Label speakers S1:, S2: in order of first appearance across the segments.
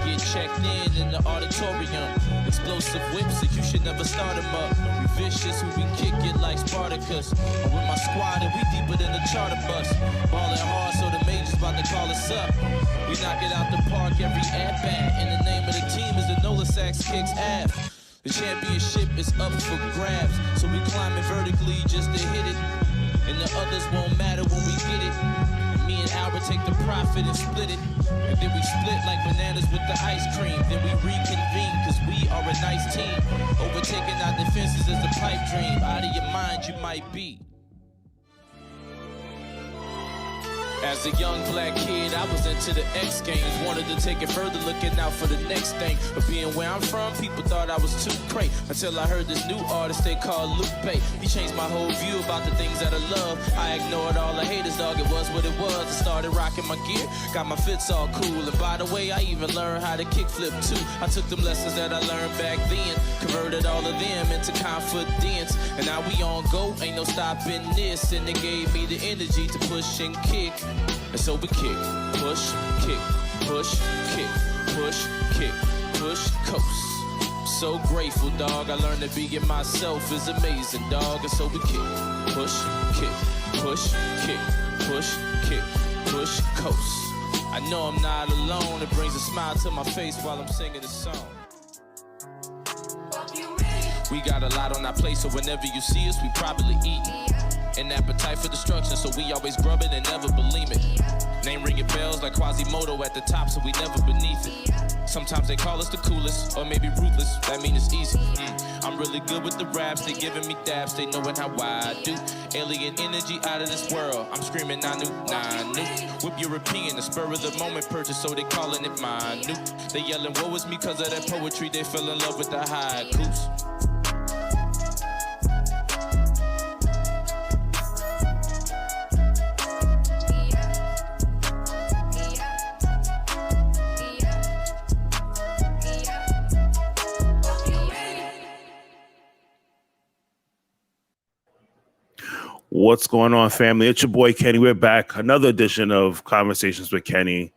S1: get checked in the auditorium. Explosive whips, so you should never start them up. We vicious, who we kick it like Spartacus. I'm with my squad and we deeper than the charter bus. Ballin' hard, so the major's about to call us up. We knock it out the park every at-bat. And the name of the team is the Nola Sacks Kicks Ave. The championship is up for grabs, so we climbing vertically just to hit it. And the others won't matter when we get it. And me and Albert take the profit and split it. And then we split like bananas with the ice cream. Then we reconvene, cause we are a nice team. Overtaking our defenses is a pipe dream. Out of your mind you might be. As a young black kid, I was into the X Games. Wanted to take it further, looking out for the next thing. But being where I'm from, people thought I was too cray. Until I heard this new artist they called Luke Bay. He changed my whole view about the things that I love. I ignored all the haters, dog, it was what it was. I started rocking my gear, got my fits all cool. And by the way, I even learned how to kickflip too. I took them lessons that I learned back then, converted all of them into confidence. And now we on go, ain't no stopping this. And it gave me the energy to push and kick. And so we kick, push, kick, push, kick, push, kick, push, coast. So grateful, dog. I learned that being myself is amazing, dog. And so we kick, push, kick, push, kick, push, kick, push, coast. I know I'm not alone. It brings a smile to my face while I'm singing this song. We got a lot on our plate, so whenever you see us, we probably eatin'. An appetite for destruction, so we always grub it and never believe it. Name ringing bells like Quasimodo at the top, so we never beneath it. Sometimes they call us the coolest, or maybe ruthless, that mean it's easy. I'm really good with the raps, they giving me dabs, they knowing how I do. Alien energy out of this world, I'm screaming I knew. Whip European, the spur of the moment purchase, so they calling it minute. They yelling, woe is me, cause of that poetry, they fell in love with the haikus.
S2: What's going on, family? It's your boy Kenny. We're back. Another edition of Conversations with Kenny.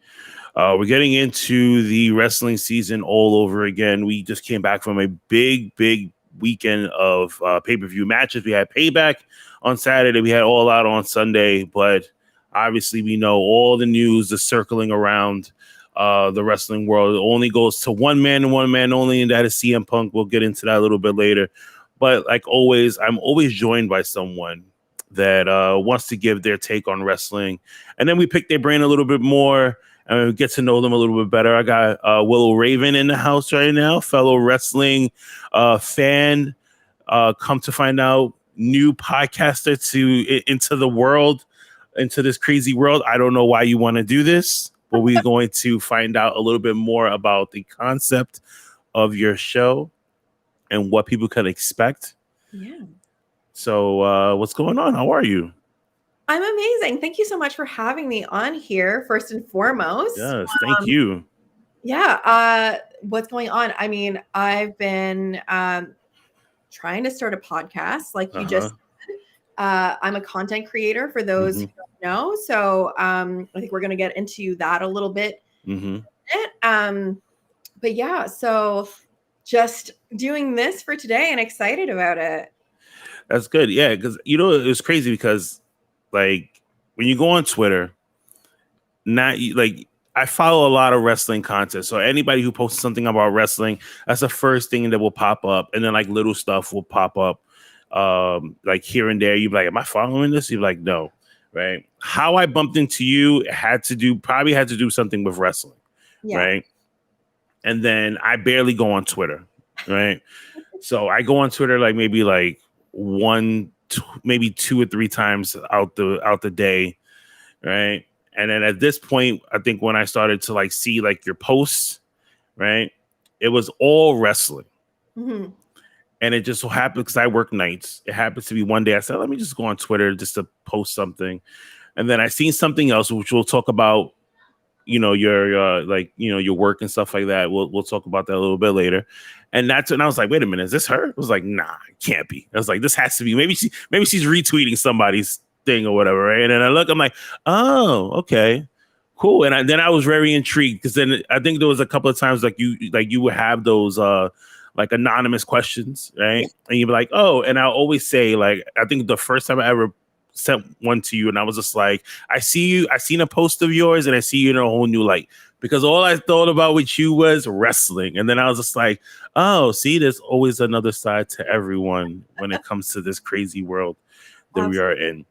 S2: We're getting into the wrestling season all over again. We just came back from a big weekend of pay-per-view matches. We had Payback on Saturday. We had All Out on Sunday. But obviously, we know all the news is circling around the wrestling world. It only goes to one man and one man only, and that is CM Punk. We'll get into that a little bit later. But like always, I'm always joined by someone that wants to give their take on wrestling. And then we pick their brain a little bit more and we get to know them a little bit better. I got Willow Raven in the house right now, fellow wrestling fan. Come to find out, new podcaster into the world, into this crazy world. I don't know why you want to do this, but we're going to find out a little bit more about the concept of your show and what people can expect.
S3: Yeah.
S2: So what's going on? How are you?
S3: I'm amazing. Thank you so much for having me on here, first and foremost.
S2: Yes, thank you.
S3: Yeah. What's going on? I mean, I've been trying to start a podcast like you just said. I'm a content creator for those who don't know. So I think we're going to get into that a little bit. But yeah, so just doing this for today and excited about it.
S2: That's good. Yeah, because it was crazy because like when you go on Twitter, I follow a lot of wrestling content. So anybody who posts something about wrestling, that's the first thing that will pop up. And then like little stuff will pop up like here and there. You'd be like, am I following this? You're like, no. Right. How I bumped into you probably had to do something with wrestling. Yeah. Right. And then I barely go on Twitter. Right. So I go on Twitter maybe maybe 2 or 3 times out the day, right? And then at this point, I think when I started to see your posts, right, it was all wrestling, and it just so happened because I work nights. It happens to be one day I said, let me just go on Twitter just to post something, and then I seen something else which we'll talk about. Your your work and stuff like that. We'll talk about that a little bit later. And that's when I was like, wait a minute, is this her? I was like, nah, it can't be. I was like, this has to be. Maybe she's retweeting somebody's thing or whatever, right? And then I look, I'm like, oh, okay, Cool. And then I was very intrigued because then I think there was a couple of times you would have those like anonymous questions, right? And you'd be like, oh, and I always say, like, I think the first time I ever sent one to you, and I was just like, I seen a post of yours, and I see you in a whole new light. Because all I thought about with you was wrestling. And then I was just like, oh, see, there's always another side to everyone when it comes to this crazy world that we are in.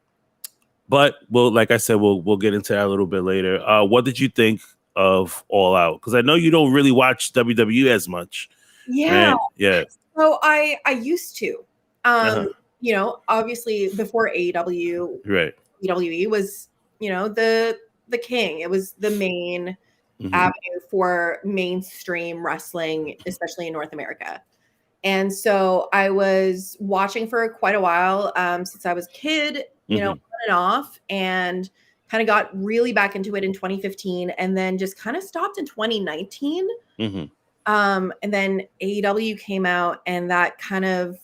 S2: But like I said, we'll get into that a little bit later. What did you think of All Out? Because I know you don't really watch WWE as much.
S3: Yeah.
S2: Right? Yeah.
S3: So I used to. You know, obviously before AEW,
S2: right.
S3: WWE was, you know, the king. It was the main avenue for mainstream wrestling, especially in North America. And so I was watching for quite a while since I was a kid, you know, on and off, and kind of got really back into it in 2015 and then just kind of stopped in 2019. And then AEW came out, and that kind of,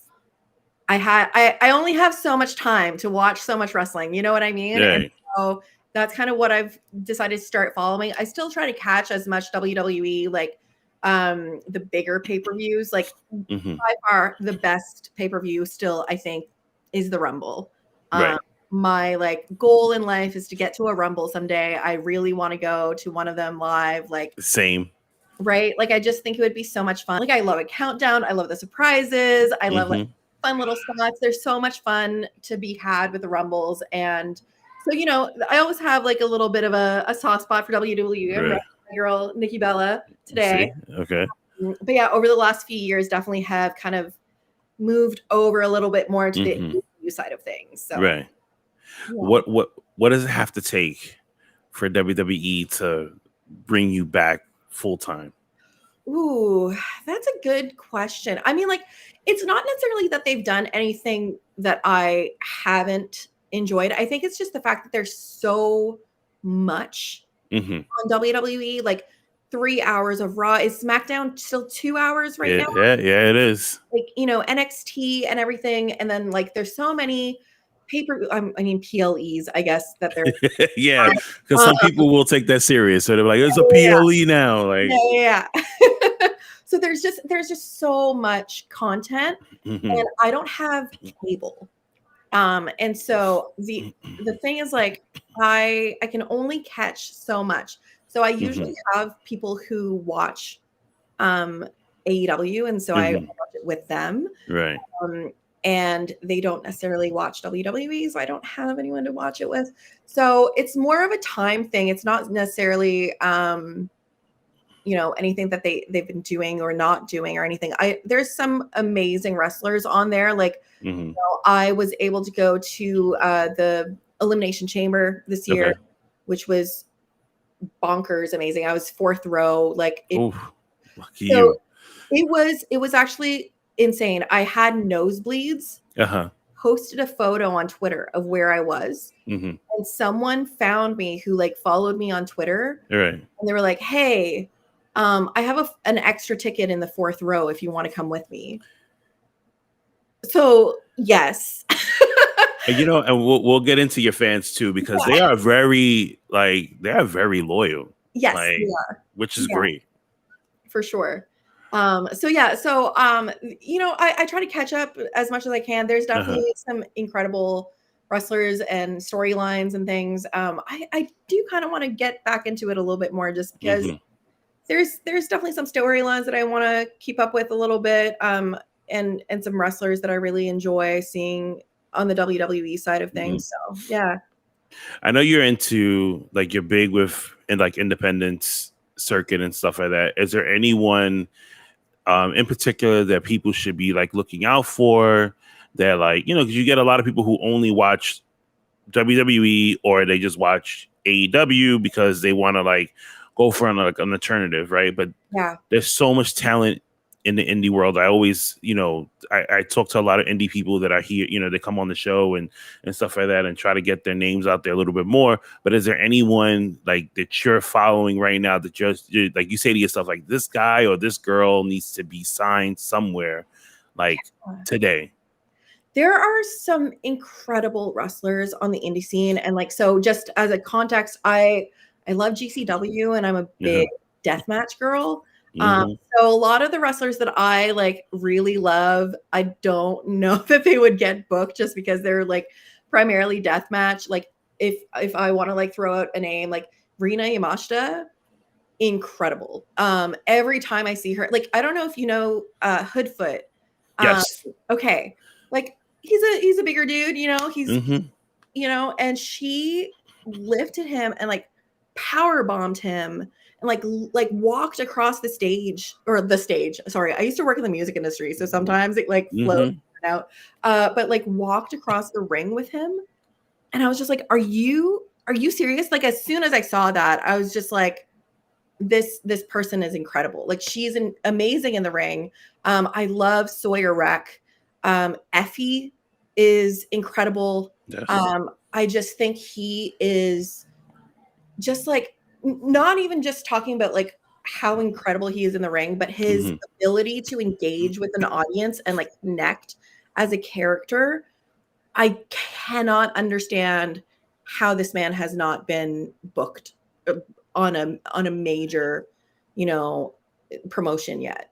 S3: I only have so much time to watch so much wrestling. You know what I mean?
S2: Yeah.
S3: And so that's kind of what I've decided to start following. I still try to catch as much WWE, like the bigger pay-per-views, like by far the best pay-per-view still, I think, is the Rumble.
S2: Right.
S3: My like goal in life is to get to a Rumble someday. I really want to go to one of them live. Like
S2: same.
S3: Right. Like I just think it would be so much fun. Like I love a countdown. I love the surprises. I love like fun little spots. There's so much fun to be had with the Rumbles. And so, you know, I always have like a little bit of a soft spot for WWE. I'm my girl Nikki Bella today.
S2: Okay.
S3: But yeah, over the last few years, definitely have kind of moved over a little bit more to the AEW side of things. So
S2: right. Yeah. What does it have to take for WWE to bring you back full time?
S3: Ooh, that's a good question. I mean, like, it's not necessarily that they've done anything that I haven't enjoyed. I think it's just the fact that there's so much on WWE. Like 3 hours of Raw. Is SmackDown still 2 hours right now?
S2: Yeah, it is.
S3: Like, you know, NXT and everything. And then like there's so many PLEs, I guess, that they're
S2: yeah, because some people will take that serious. So they're like, it's a PLE now. Like
S3: So there's just so much content, and I don't have cable. And so the thing is, like, I can only catch so much. So I usually have people who watch AEW, and so I watch it with them.
S2: Right.
S3: And they don't necessarily watch WWE, so I don't have anyone to watch it with. So it's more of a time thing. It's not necessarily you know, anything that they've been doing or not doing or anything. There's some amazing wrestlers on there. Like, you know, I was able to go to the Elimination Chamber this year, which was bonkers amazing. I was 4th row. Like, it was actually insane. I had nosebleeds. Posted a photo on Twitter of where I was, and someone found me who like followed me on Twitter. And they were like, "Hey, I have an extra ticket in the 4th row if you want to come with me." So yes.
S2: You know, and we'll get into your fans too, because they are very loyal.
S3: Yes,
S2: like,
S3: they are.
S2: Which is great.
S3: For sure. So you know, I try to catch up as much as I can. There's definitely some incredible wrestlers and storylines and things. I do kind of want to get back into it a little bit more, just because there's definitely some storylines that I want to keep up with a little bit. And some wrestlers that I really enjoy seeing on the WWE side of things. So yeah.
S2: I know you're into, like, you're big with like independence circuit and stuff like that. Is there anyone in particular that people should be like looking out for, that, like, you know, because you get a lot of people who only watch WWE or they just watch AEW because they want to like go for an alternative, right? But there's so much talent in the indie world. I always, you know, I talk to a lot of indie people that are here, you know, they come on the show and stuff like that and try to get their names out there a little bit more. But is there anyone like that you're following right now that just, like, you say to yourself, like, this guy or this girl needs to be signed somewhere, like, today?
S3: There are some incredible wrestlers on the indie scene. And like, so just as a context, I I love GCW, and I'm a big deathmatch girl.
S2: Mm-hmm.
S3: So a lot of the wrestlers that I like really love, I don't know that they would get booked just because they're like primarily deathmatch. Like if I want to like throw out a name like Rina Yamashita, incredible. Every time I see her, like I don't know if you know Hoodfoot.
S2: Yes.
S3: Okay. Like he's a bigger dude, you know, he's
S2: Mm-hmm.
S3: you know, and she lifted him and like power bombed him and like walked across the stage or the stage. Sorry, I used to work in the music industry, so sometimes it like flows out. But like walked across the ring with him, and I was just like, "Are you serious?" Like as soon as I saw that, I was just like, "This person is incredible. Like she's amazing in the ring." I love Sawyer Wreck. Effie is incredible.
S2: Yes.
S3: I just think he is just like not even just talking about like how incredible he is in the ring, but his ability to engage with an audience and like connect as a character. I cannot understand how this man has not been booked on a major, you know, promotion yet.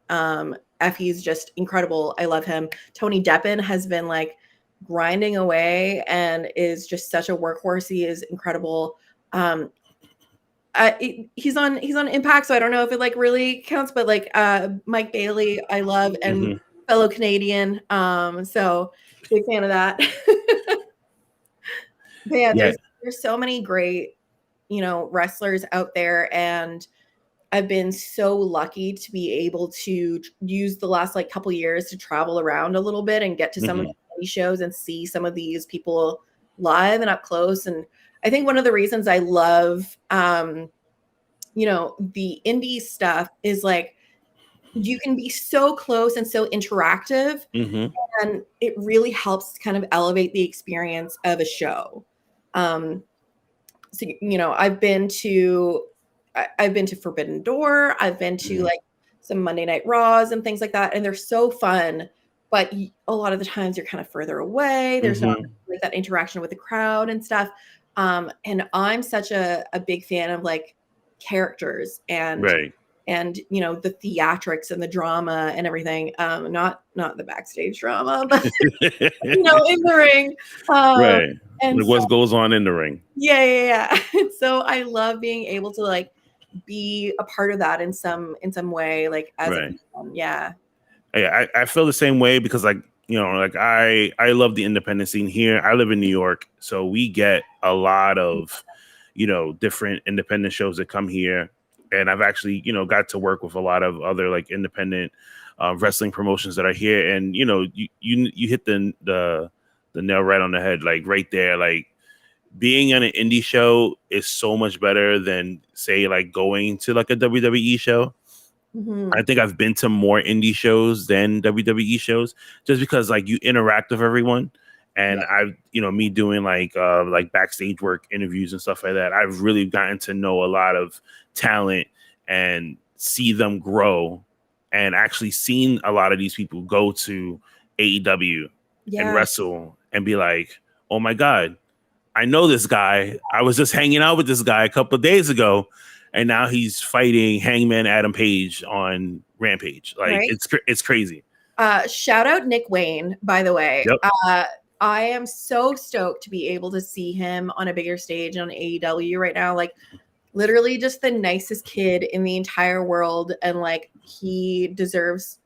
S3: Effie's just incredible. I love him. Tony Deppen has been like grinding away and is just such a workhorse. He is incredible. He's on Impact, so I don't know if it like really counts, but like Mike Bailey, I love, and fellow Canadian. So big fan of that. But yeah, there's so many great, you know, wrestlers out there, and I've been so lucky to be able to use the last like couple years to travel around a little bit and get to some of these shows and see some of these people live and up close. And I think one of the reasons I love, you know, the indie stuff is like you can be so close and so interactive, and it really helps kind of elevate the experience of a show. So you know, I've been to Forbidden Door. I've been to like some Monday Night Raws and things like that, and they're so fun. But a lot of the times you're kind of further away. There's not like that interaction with the crowd and stuff. And I'm such a big fan of like characters and you know the theatrics and the drama and everything. Not the backstage drama, but you know, in the ring. And
S2: like what goes on in the ring.
S3: Yeah. So I love being able to like be a part of that in some way, like as a fan. Yeah,
S2: I feel the same way because like, you know, like I love the independent scene here. I live in New York, so we get a lot of, you know, different independent shows that come here. And I've actually, you know, got to work with a lot of other like independent wrestling promotions that are here. And, you know, you hit the nail right on the head, like right there. Like being on an indie show is so much better than say like going to like a WWE show. I think I've been to more indie shows than WWE shows just because like you interact with everyone. And I've, you know, me doing like backstage work, interviews and stuff like that. I've really gotten to know a lot of talent and see them grow, and actually seen a lot of these people go to AEW and wrestle and be like, oh my God, I know this guy. I was just hanging out with this guy a couple of days ago, and now he's fighting Hangman Adam Page on Rampage. Like it's crazy.
S3: Shout out Nick Wayne, by the way.
S2: Yep.
S3: I am so stoked to be able to see him on a bigger stage on AEW right now. Like literally just the nicest kid in the entire world. And like, he deserves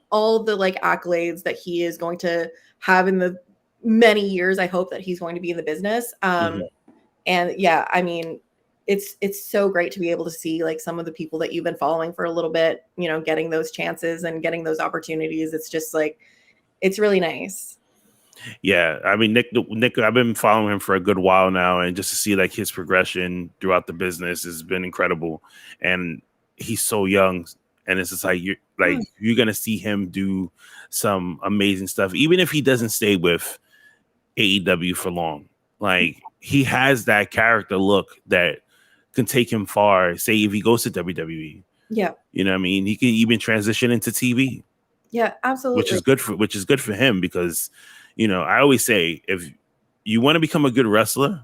S3: all the like accolades that he is going to have in the many years I hope that he's going to be in the business. And yeah, I mean, it's so great to be able to see like some of the people that you've been following for a little bit, you know, getting those chances and getting those opportunities. It's just like, it's really nice.
S2: Yeah, I mean Nick, I've been following him for a good while now, and just to see like his progression throughout the business has been incredible. And he's so young, and it's just like you're gonna see him do some amazing stuff, even if he doesn't stay with AEW for long. Like he has that character look that can take him far. Say if he goes to WWE, you know what I mean, he can even transition into TV.
S3: Yeah, absolutely.
S2: Which is good for him because, you know, I always say if you want to become a good wrestler,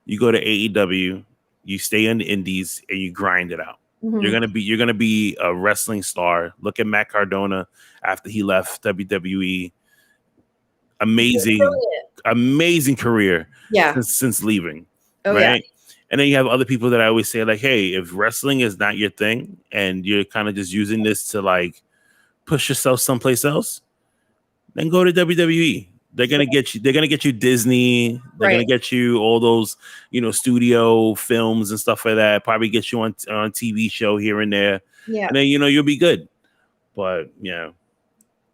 S2: you go to AEW, you stay in the indies, and you grind it out.
S3: Mhm.
S2: You're gonna be a wrestling star. Look at Matt Cardona after he left WWE. Amazing career
S3: Yeah.
S2: since leaving.
S3: Oh,
S2: right?
S3: yeah.
S2: And then you have other people that I always say, like, hey, if wrestling is not your thing and you're kind of just using this to like push yourself someplace else, then go to WWE. They're gonna get you. They're gonna get you Disney. They're gonna
S3: Right.
S2: get you all those, studio films and stuff like that. Probably get you on TV show here and there.
S3: Yeah.
S2: And then you'll be good. But yeah,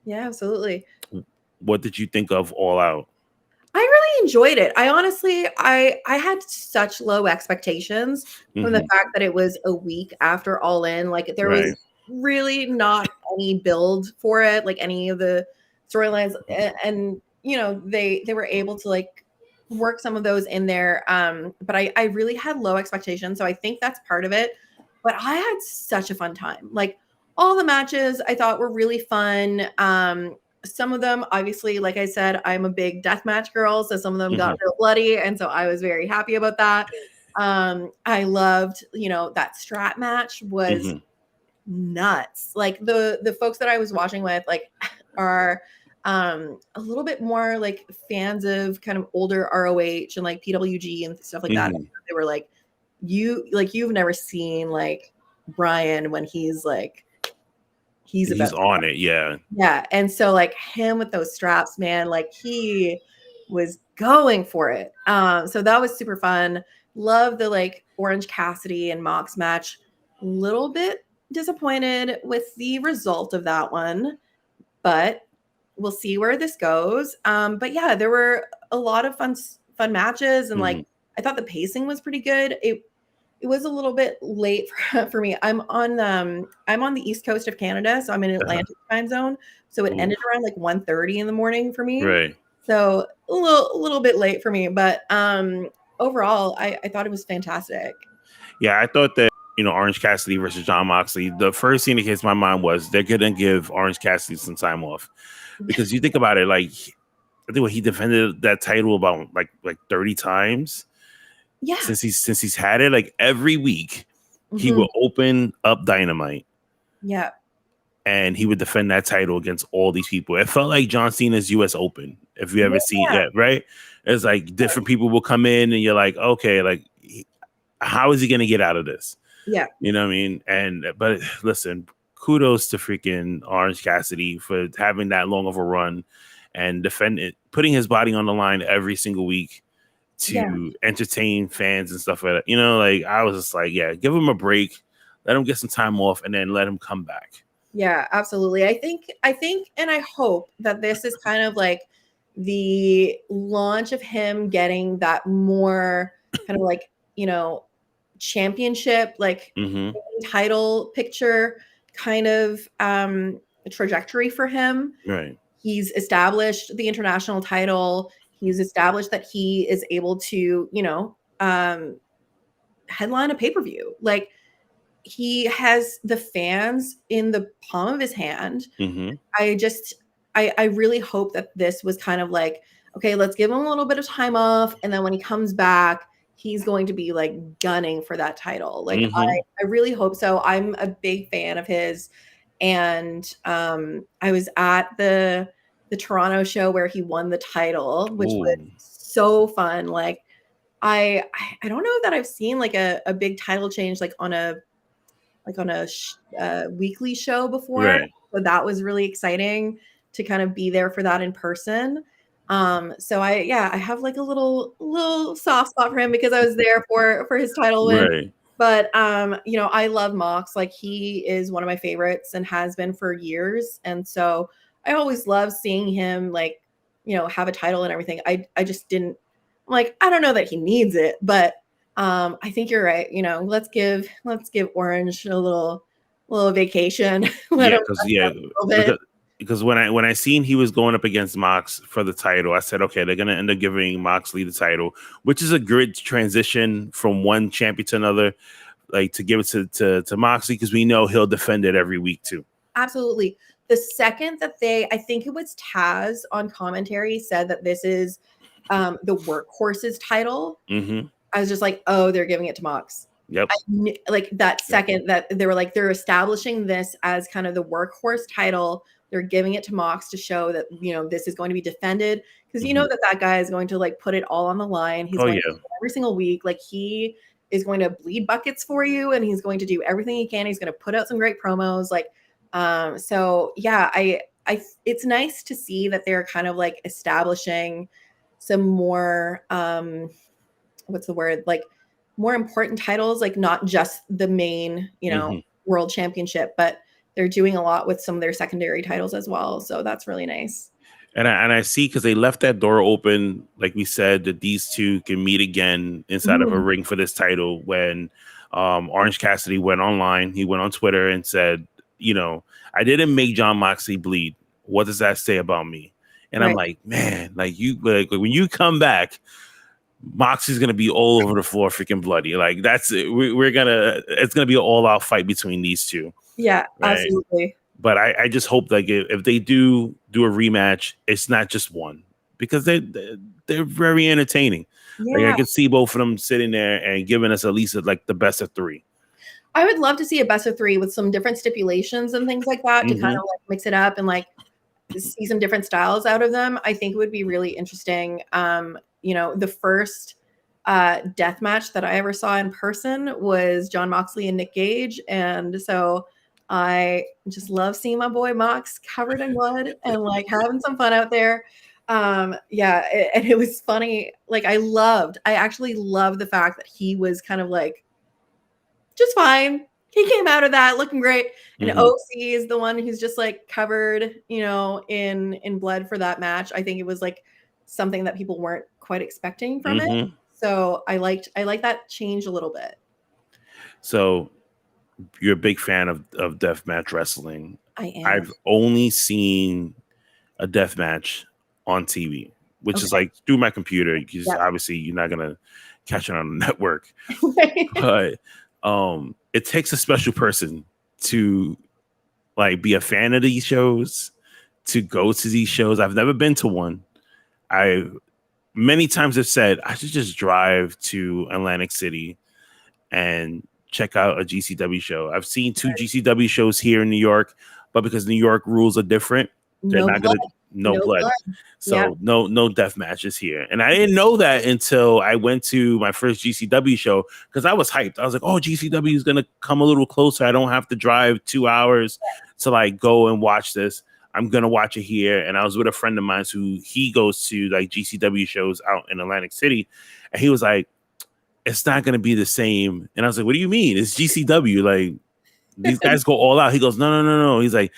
S3: Yeah, absolutely.
S2: what did you think of All Out?
S3: I really enjoyed it. I honestly, I had such low expectations from the fact that it was a week after All In. Like there was really not any build for it, like any of the storylines, and they were able to like work some of those in there. But I really had low expectations, so I think that's part of it. But I had such a fun time. Like all the matches I thought were really fun. Some of them, obviously, like I said, I'm a big deathmatch girl, so some of them got real bloody, and so I was very happy about that. I loved, that strap match was nuts. Like the folks that I was watching with, like, are a little bit more like fans of kind of older ROH and like PWG and stuff like that. They were like, you've never seen like Brian when he's like. He's
S2: on it, yeah.
S3: Yeah, and so like him with those straps, man, like he was going for it. So that was super fun. Love the like Orange Cassidy and Mox match. Little bit disappointed with the result of that one, but we'll see where this goes. But yeah, there were a lot of fun matches, and like I thought the pacing was pretty good. It was a little bit late for me. I'm on the East Coast of Canada, so I'm in Atlantic time zone. So it ended around like 1:30 in the morning for me.
S2: Right.
S3: So a little bit late for me, but overall, I thought it was fantastic.
S2: Yeah, I thought that Orange Cassidy versus John Moxley. The first thing that hits my mind was they're gonna give Orange Cassidy some time off, because you think about it, like I think he defended that title about like 30 times.
S3: Yeah.
S2: Since he's had it, like every week, he will open up Dynamite.
S3: Yeah.
S2: And he would defend that title against all these people. It felt like John Cena's US Open, if you ever seen it, right? It's like different people will come in and you're like, okay, like how is he gonna get out of this?
S3: Yeah.
S2: You know what I mean? But listen, kudos to freaking Orange Cassidy for having that long of a run and putting his body on the line every single week to entertain fans and stuff like that. Like I was just like, yeah, give him a break, let him get some time off, and then let him come back.
S3: Yeah, absolutely. I think, and I hope that this is kind of like the launch of him getting that more kind of like, championship, like title picture kind of trajectory for him.
S2: Right.
S3: He's established the international title. He's established that he is able to, headline a pay-per-view. Like he has the fans in the palm of his hand. I really hope that this was kind of like, okay, let's give him a little bit of time off. And then when he comes back, he's going to be like gunning for that title. Like I really hope so. I'm a big fan of his. And I was at the Toronto show where he won the title, which was so fun. Like I don't know that I've seen like a big title change like on a weekly show before.
S2: Right.
S3: So that was really exciting to kind of be there for that in person. So I have like a little soft spot for him because I was there for his title win.
S2: Right.
S3: But I love Mox. Like he is one of my favorites and has been for years. And so I always love seeing him like, have a title and everything. I just didn't, I'm like, I don't know that he needs it, but I think you're right. Let's give Orange a little vacation.
S2: Because when I seen he was going up against Mox for the title, I said, okay, they're gonna end up giving Moxley the title, which is a good transition from one champion to another, like to give it to Moxley, because we know he'll defend it every week too.
S3: Absolutely. The second that I think it was Taz on commentary said that this is the workhorse's title. I was just like, oh, they're giving it to Mox.
S2: Yep.
S3: Like that second that they were like, they're establishing this as kind of the workhorse title. They're giving it to Mox to show that, this is going to be defended, because you know that guy is going to like put it all on the line. He's going to do it every single week. Like he is going to bleed buckets for you, and he's going to do everything he can. He's going to put out some great promos. Like, so yeah, it's nice to see that they're kind of like establishing some more, what's the word? Like more important titles, like not just the main, world championship, but they're doing a lot with some of their secondary titles as well. So that's really nice.
S2: And I see, because they left that door open, like we said, that these two can meet again inside of a ring for this title. When Orange Cassidy went online, he went on Twitter and said, I didn't make Jon Moxley bleed. What does that say about me? And I'm like, man, like when you come back, Moxley's gonna be all over the floor, freaking bloody. Like that's it. It's gonna be an all-out fight between these two.
S3: Yeah, right? Absolutely.
S2: But I just hope that if they do a rematch, it's not just one, because they're very entertaining. Yeah. Like I could see both of them sitting there and giving us at least like the best of three.
S3: I would love to see a best of three with some different stipulations and things like that to kind of like mix it up and like see some different styles out of them. I think it would be really interesting. The first death match that I ever saw in person was Jon Moxley and Nick Gage, and so I just love seeing my boy Mox covered in blood and like having some fun out there. And it was funny. Like I actually loved the fact that he was kind of like just fine. He came out of that looking great. And OC is the one who's just like covered, in blood for that match. I think it was like something that people weren't quite expecting from it. So I like that change a little bit.
S2: So you're a big fan of deathmatch wrestling.
S3: I am.
S2: I've only seen a deathmatch on TV, which is like through my computer, because obviously you're not gonna catch it on the network. But it takes a special person to like be a fan of these shows, to go to these shows. I've never been to one. I many times have said I should just drive to Atlantic City and check out a GCW show. I've seen 2 GCW shows here in New York, but because New York rules are different, they're not gonna no blood. So no death matches here. And I didn't know that until I went to my first GCW show, because I was hyped. I was like, oh, GCW is gonna come a little closer. I don't have to drive 2 hours to like go and watch this. I'm gonna watch it here. And I was with a friend of mine who he goes to like GCW shows out in Atlantic City, and he was like, it's not gonna be the same. And I was like, what do you mean? It's GCW. Like these guys go all out. He goes, no. He's like,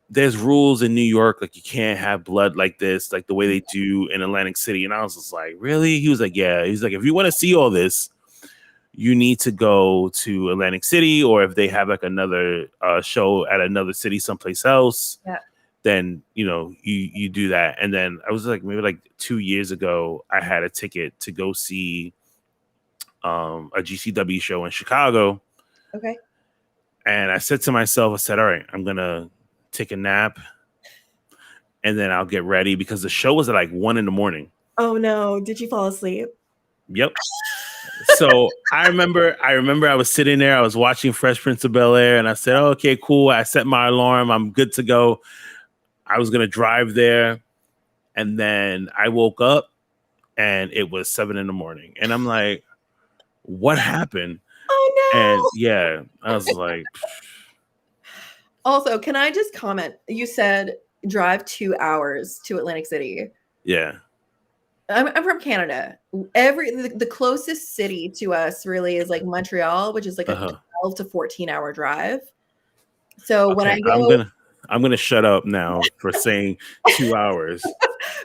S2: there's rules in New York, like you can't have blood like this, like the way they do in Atlantic City. And I was just like, really? He was like, yeah. He's like, if you want to see all this, you need to go to Atlantic City, or if they have like another show at another city someplace else, then you do that. And then I was like, maybe like 2 years ago, I had a ticket to go see a GCW show in Chicago.
S3: Okay.
S2: And I said to myself, I said, all right, I'm gonna take a nap and then I'll get ready, because the show was at like 1 a.m.
S3: Oh no, did you fall asleep?
S2: Yep. So I remember I was sitting there, I was watching Fresh Prince of Bel-Air, and I said, oh, okay, cool. I set my alarm, I'm good to go. I was gonna drive there, and then I woke up and it was 7 a.m. and I'm like, what happened?
S3: Oh no.
S2: And yeah, I was like,
S3: also, can I just comment? You said drive 2 hours to Atlantic City.
S2: Yeah.
S3: I'm from Canada. The closest city to us really is like Montreal, which is like a 12 to 14-hour drive. So when I go,
S2: I'm gonna shut up now for saying 2 hours.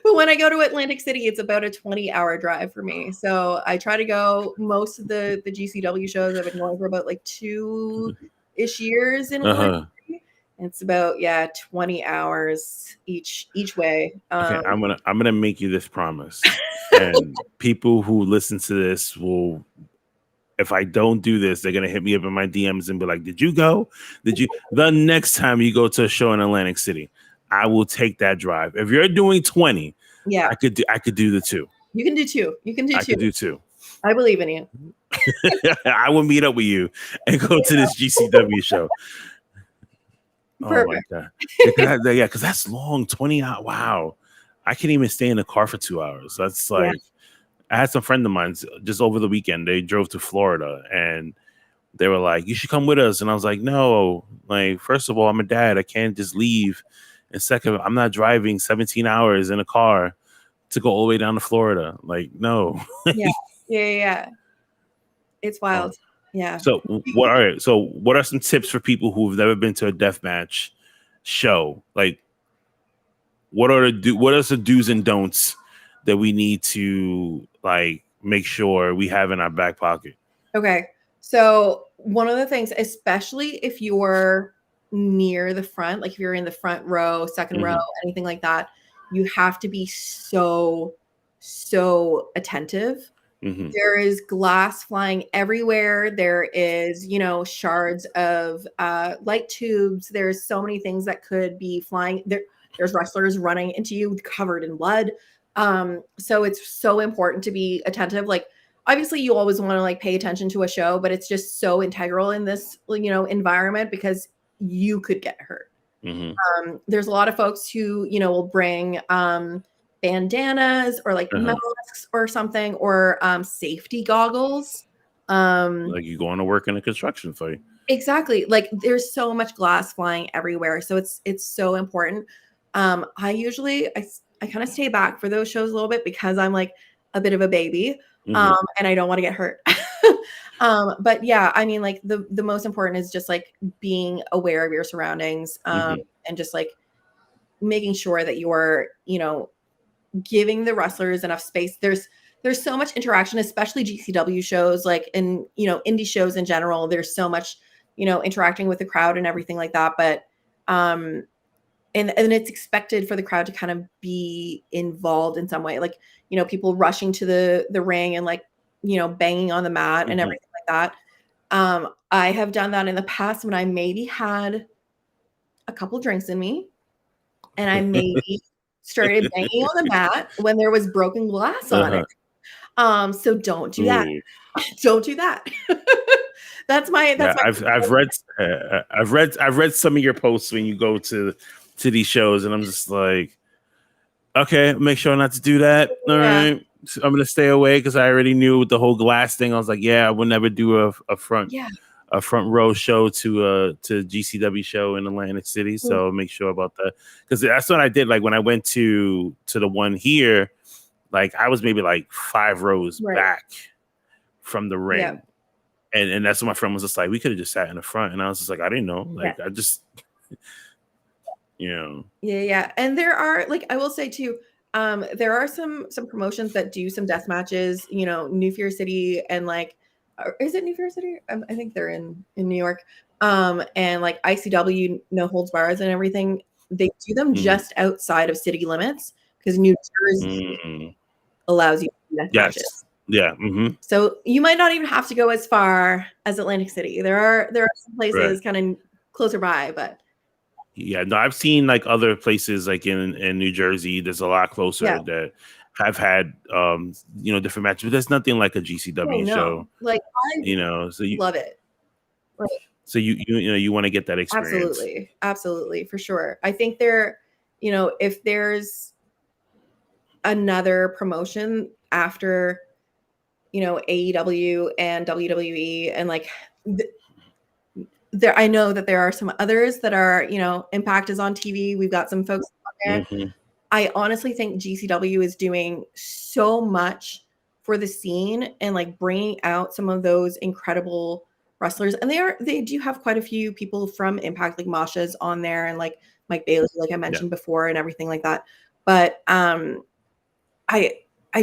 S3: But when I go to Atlantic City, it's about a 20-hour drive for me. So I try to go most of the GCW shows. I've been going for about like 2-ish years in Atlantic City. It's about 20 hours each way.
S2: Okay, I'm gonna make you this promise, and people who listen to this will, if I don't do this, they're gonna hit me up in my DMs and be like, "Did you go? Did you?" The next time you go to a show in Atlantic City, I will take that drive. If you're doing 20, I could do the 2.
S3: You can do 2.
S2: I could do 2.
S3: I believe in you.
S2: I will meet up with you and go to this GCW show.
S3: Perfect.
S2: Oh my god! Because that's long. 20 hours. Wow, I can't even stay in the car for 2 hours. That's like, I had some friend of mine just over the weekend. They drove to Florida and they were like, "You should come with us." And I was like, "No, like, first of all, I'm a dad. I can't just leave. And second, I'm not driving 17 hours in a car to go all the way down to Florida. Like, no."
S3: Yeah. It's wild. Yeah.
S2: So what are some tips for people who've never been to a deathmatch show? Like, what are some do's and don'ts that we need to like make sure we have in our back pocket?
S3: Okay. So one of the things, especially if you're near the front, like if you're in the front row, second row, anything like that, you have to be so attentive. There is glass flying everywhere. There is, shards of light tubes. There's so many things that could be flying. There's wrestlers running into you covered in blood. So it's so important to be attentive. Like, obviously you always want to like pay attention to a show, but it's just so integral in this, environment because you could get hurt. There's a lot of folks who, will bring bandanas or like masks or something, or safety goggles.
S2: Like you going to work in a construction site.
S3: Exactly. Like there's so much glass flying everywhere. So it's so important. I usually I kind of stay back for those shows a little bit because I'm like a bit of a baby. And I don't want to get hurt. But yeah, I mean, like the most important is just like being aware of your surroundings, and just like making sure that you're, giving the wrestlers enough space. There's so much interaction, especially GCW shows, like in, indie shows in general. There's so much, interacting with the crowd and everything like that. But and it's expected for the crowd to kind of be involved in some way, like, people rushing to the ring and like, banging on the mat and everything like that. I have done that in the past when I maybe had a couple drinks in me and I maybe started banging on the mat when there was broken glass on it. So don't do that. Don't do that. That's my
S2: I've read some of your posts when you go to these shows, and I'm just like, okay, make sure not to do that. All right. So I'm gonna stay away because I already knew with the whole glass thing. I was like, I would never do a front row show to GCW show in Atlantic City. So make sure about that, because that's what I did. Like when I went to the one here, like I was maybe like 5 rows back from the ring, and that's what my friend was just like, we could have just sat in the front, and I was just like, I didn't know, like I just,
S3: Yeah. And there are, like, I will say too, there are some promotions that do some death matches, New Fear City and like, is it New Fear City? I think they're in New York. And like ICW, No Holds Bars and everything. They do them just outside of city limits because New Jersey allows you to do death matches.
S2: Yeah.
S3: So you might not even have to go as far as Atlantic City. There are some places kind of closer by, but
S2: yeah, no, I've seen like other places like in New Jersey. There's a lot closer that have had different matches, but there's nothing like a GCW show.
S3: Like
S2: so you
S3: love it. Right.
S2: So you want to get that experience.
S3: Absolutely, for sure. I think if there's another promotion after AEW and WWE and like I know that there are some others that are, Impact is on TV. We've got some folks on there. I honestly think GCW is doing so much for the scene and like bringing out some of those incredible wrestlers. And they do have quite a few people from Impact, like Masha's on there and like Mike Bailey, like I mentioned before, and everything like that. But I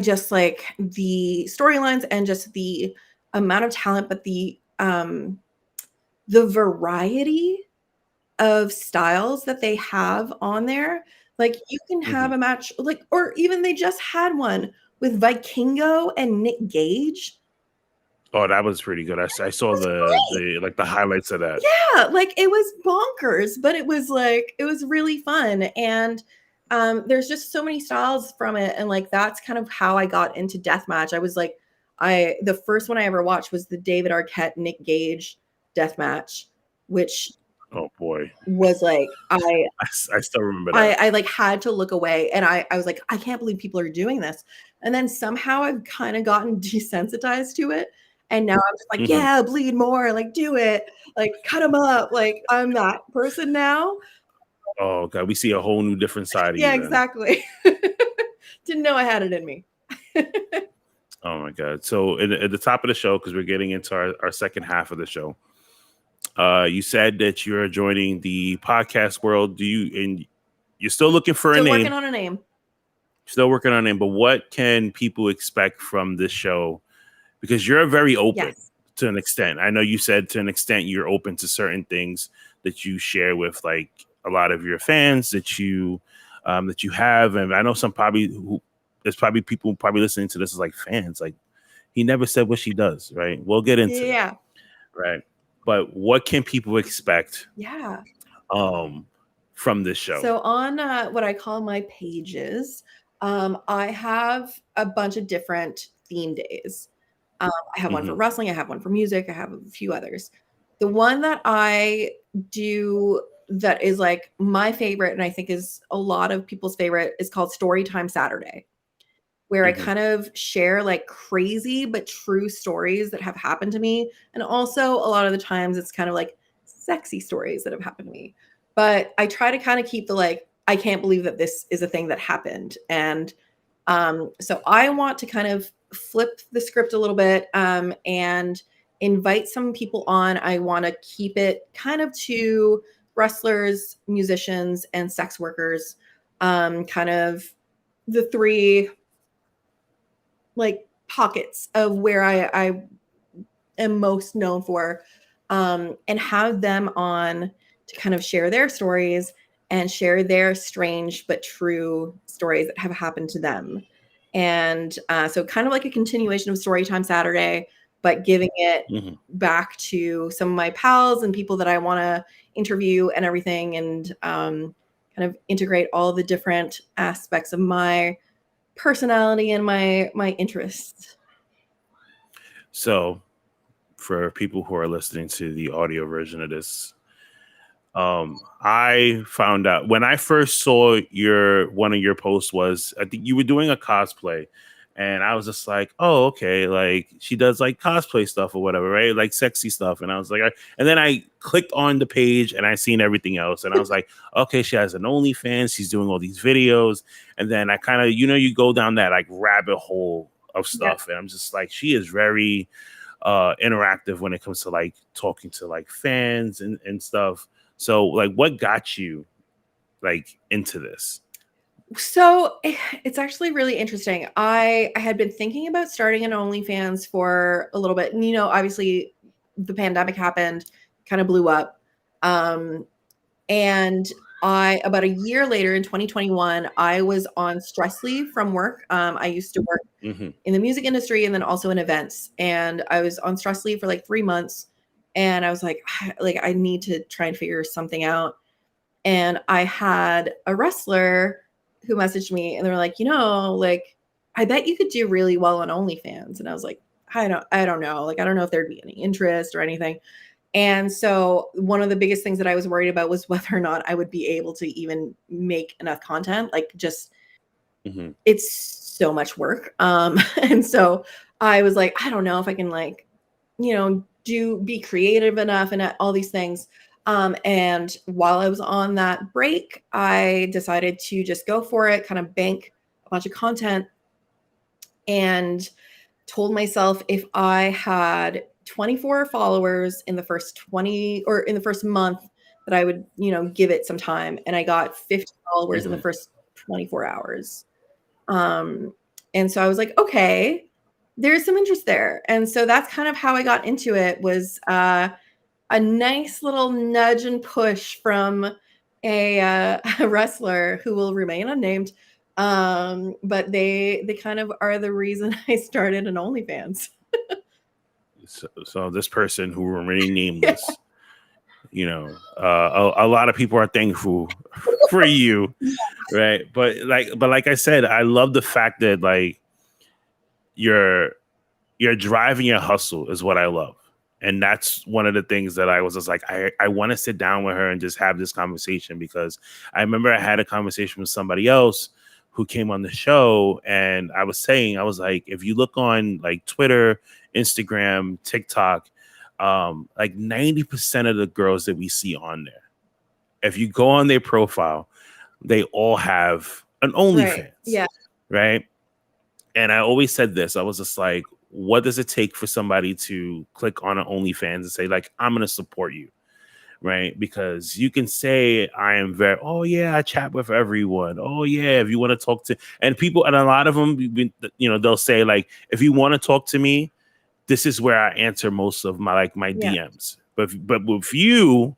S3: just like the storylines and just the amount of talent, but the variety of styles that they have on there. Like you can have a match, like, or even they just had one with Vikingo and Nick Gage.
S2: Oh, that was pretty good. I saw the highlights of that.
S3: Yeah, like it was bonkers, but it was really fun. And there's just so many styles from it. And like that's kind of how I got into deathmatch. I was like, The first one I ever watched was the David Arquette Nick Gage death match, which
S2: Oh boy,
S3: was like
S2: I still remember that.
S3: I like had to look away, and I was like, I can't believe people are doing this. And then somehow I've kind of gotten desensitized to it, and now I'm just like, yeah, bleed more, like do it, like cut them up, like I'm that person now.
S2: Oh god, we see a whole new different side of you.
S3: Yeah,
S2: then.
S3: exactly. Didn't know I had it in me.
S2: Oh my god! So at the top of the show, because we're getting into our second half of the show, you said that you're joining the podcast world. You're still looking for a name?
S3: Still working on a name.
S2: Still working on a name. But what can people expect from this show? Because you're very open to an extent. I know you said to an extent you're open to certain things that you share with like a lot of your fans that you have, and I know there's probably people listening to this is like fans. Like he never said what she does, right? We'll get into that, right? But what can people expect?
S3: Yeah.
S2: From this show.
S3: So on what I call my pages, I have a bunch of different theme days. I have one for wrestling. I have one for music. I have a few others. The one that I do that is like my favorite, and I think is a lot of people's favorite, is called Storytime Saturday, where I kind of share like crazy but true stories that have happened to me. And also a lot of the times it's kind of like sexy stories that have happened to me. But I try to kind of keep the like, I can't believe that this is a thing that happened. And so I want to kind of flip the script a little bit and invite some people on. I want to keep it kind of to wrestlers, musicians, and sex workers, kind of the three like pockets of where I am most known for, and have them on to kind of share their stories and share their strange but true stories that have happened to them. And so kind of like a continuation of Storytime Saturday, but giving it back to some of my pals and people that I want to interview and everything, and kind of integrate all the different aspects of my personality and my interests.
S2: So for people who are listening to the audio version of this, I found out when I first saw one of your posts was, I think you were doing a cosplay, and I was just like, oh, okay, like she does like cosplay stuff or whatever, right? Like sexy stuff. And I was like, and then I clicked on the page and I seen everything else. And I was like, okay, she has an OnlyFans. She's doing all these videos. And then I kind of, you go down that like rabbit hole of stuff. And I'm just like, she is very interactive when it comes to like talking to like fans and stuff. So like, what got you like into this?
S3: So it's actually really interesting. I had been thinking about starting an OnlyFans for a little bit. And, obviously the pandemic happened, kind of blew up. And about a year later in 2021, I was on stress leave from work. I used to work in the music industry and then also in events. And I was on stress leave for like 3 months. And I was like, I need to try and figure something out. And I had a wrestler who messaged me and they were like, like, I bet you could do really well on OnlyFans. And I was like, I don't know. Like, I don't know if there'd be any interest or anything. And so one of the biggest things that I was worried about was whether or not I would be able to even make enough content. Like just, it's so much work. And so I was like, I don't know if I can like, be creative enough and all these things. And while I was on that break, I decided to just go for it, kind of bank a bunch of content, and told myself if I had 24 followers in the first in the first month that I would, give it some time. And I got 50 followers in the first 24 hours. And so I was like, okay, there's some interest there. And so that's kind of how I got into it, was a nice little nudge and push from a wrestler who will remain unnamed. But they kind of are the reason I started an OnlyFans.
S2: So this person who will remain nameless, a lot of people are thankful for you, right? But like I said, I love the fact that like you're your drive and your hustle is what I love. And that's one of the things that I was just like, I want to sit down with her and just have this conversation, because I remember I had a conversation with somebody else who came on the show, and I was like, if you look on like Twitter, Instagram, TikTok, like 90% of the girls that we see on there, if you go on their profile, they all have an OnlyFans.
S3: Right. Yeah.
S2: Right. And I always said this, I was just like, what does it take for somebody to click on an OnlyFans and say, like, I'm going to support you? Right. Because you can say, I am very, oh, yeah, I chat with everyone. Oh, yeah. If you want to talk to, and people, and a lot of them, you know, they'll say, like, if you want to talk to me, this is where I answer most of my DMs. But with you,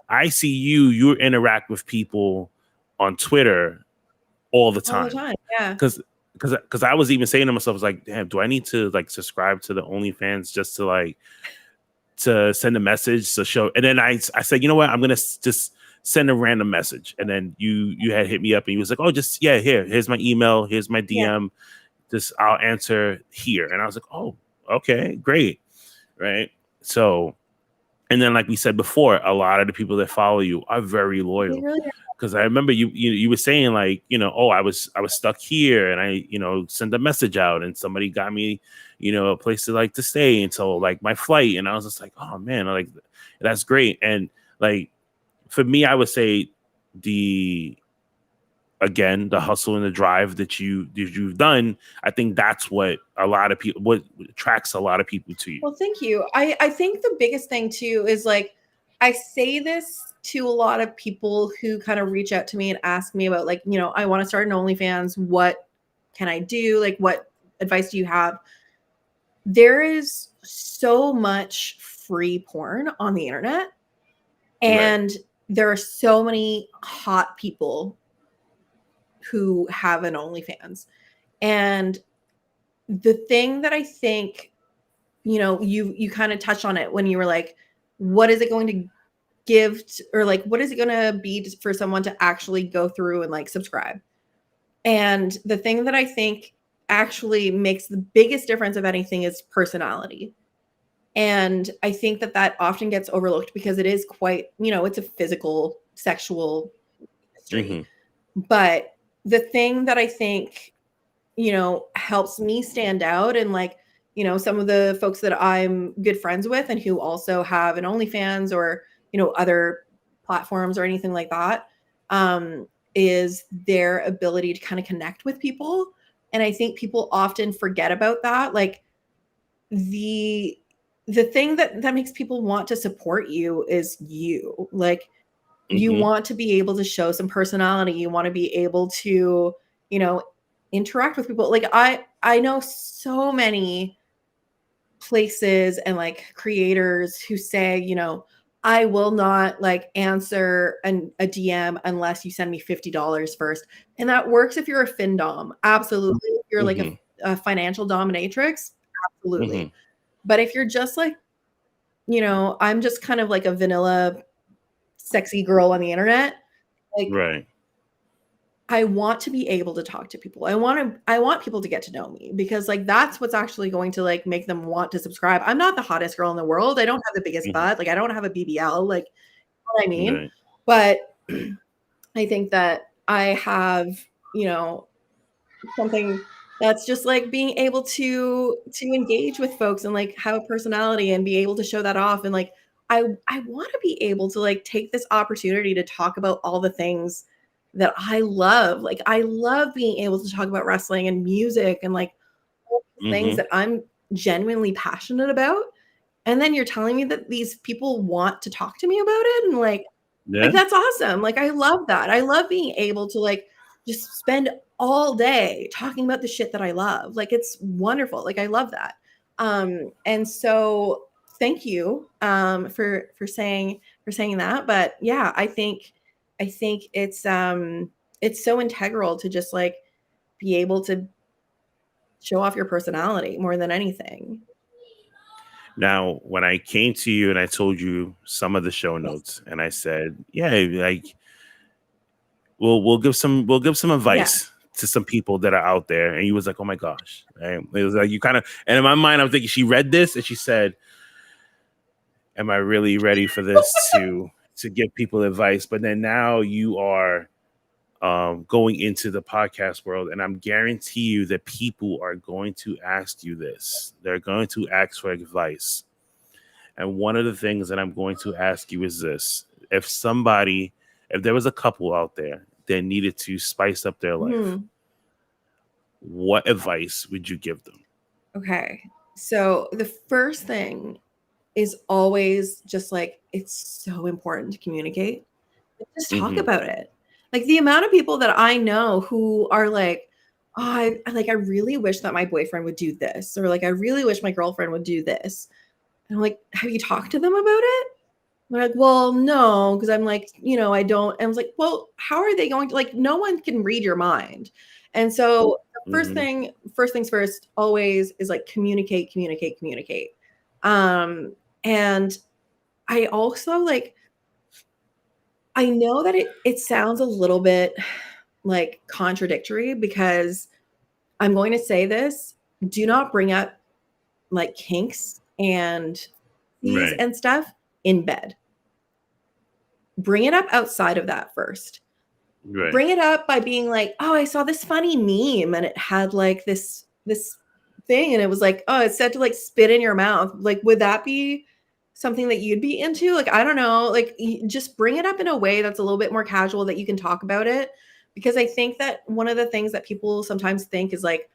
S2: I see you interact with people on Twitter all the time.
S3: Yeah.
S2: Because I was even saying to myself, I was like, damn, do I need to like subscribe to the OnlyFans just to send a message to show? And then I said, you know what, I'm gonna just send a random message. And then you had hit me up and you was like, oh, just here's my email, here's my DM, just I'll answer here. And I was like, oh, okay, great, right? So, and then like we said before, a lot of the people that follow you are very loyal. Because I remember you were saying, like, you know, oh, I was stuck here, and I, you know, sent a message out, and somebody got me, you know, a place to stay until like my flight, and I was just like, oh man, like that's great. And like for me, I would say the hustle and the drive that you've done, I think that's what attracts a lot of people to you.
S3: Well, thank you. I think the biggest thing too is like, I say this to a lot of people who kind of reach out to me and ask me about, like, you know, I want to start an OnlyFans. What can I do? Like, what advice do you have? There is so much free porn on the internet, and there are so many hot people who have an OnlyFans. And the thing that I think, you know, you kind of touched on it when you were like, what is it going to give or like, what is it going to be for someone to actually go through and like subscribe? And the thing that I think actually makes the biggest difference of anything is personality. And I think that often gets overlooked because it is quite, you know, it's a physical, sexual industry. But the thing that I think, you know, helps me stand out, and like, you know, some of the folks that I'm good friends with and who also have an OnlyFans or, you know, other platforms or anything like that, is their ability to kind of connect with people. And I think people often forget about that. Like the thing that makes people want to support you is you. Like you want to be able to show some personality. You want to be able to, you know, interact with people. Like I know so many places and like creators who say, you know, I will not like answer a DM unless you send me $50 first. And that works if you're a FinDom. Absolutely. If you're like a financial dominatrix, absolutely. But if you're just like, you know, I'm just kind of like a vanilla sexy girl on the internet, like,
S2: right.
S3: I want to be able to talk to people. I want people to get to know me, because like that's what's actually going to like make them want to subscribe. I'm not the hottest girl in the world. I don't have the biggest butt. Like I don't have a BBL. Like, you know what I mean?
S2: Right.
S3: But I think that I have, you know, something that's just like being able to engage with folks and like have a personality and be able to show that off. And like I want to be able to like take this opportunity to talk about all the things that I love. Like I love being able to talk about wrestling and music and like all the things that I'm genuinely passionate about. And then you're telling me that these people want to talk to me about it, and like that's awesome. Like I love that. I love being able to like just spend all day talking about the shit that I love. Like it's wonderful. Like I love that. And so thank you for saying that. But yeah, I think it's so integral to just like be able to show off your personality more than anything.
S2: Now, when I came to you and I told you some of the show notes, and I said, yeah, like we'll give some advice to some people that are out there, and you was like, oh my gosh, right? It was like you kind of, and in my mind, I'm thinking she read this and she said, am I really ready for this to give people advice? But then now you are going into the podcast world, and I'm guarantee you that people are going to ask you this. They're going to ask for advice. And one of the things that I'm going to ask you is this: if there was a couple out there that needed to spice up their life, what advice would you give them?
S3: Okay. So the first thing is always just like, it's so important to communicate. Just talk about it. Like the amount of people that I know who are like, oh, I really wish that my boyfriend would do this, or like, I really wish my girlfriend would do this. And I'm like, have you talked to them about it? They're like, well, no, because I'm like, I don't. And I was like, well, how are they going to, like, no one can read your mind. And so the first things first always is like communicate. And I also like, I know that it sounds a little bit like contradictory, because I'm going to say this: do not bring up like kinks and these and stuff in bed. Bring it up outside of that first. Bring it up by being like, oh, I saw this funny meme and it had like this thing, and it was like, oh, it said to like spit in your mouth. Like, would that be something that you'd be into? Like, I don't know. Like, just bring it up in a way that's a little bit more casual that you can talk about it. Because I think that one of the things that people sometimes think is like,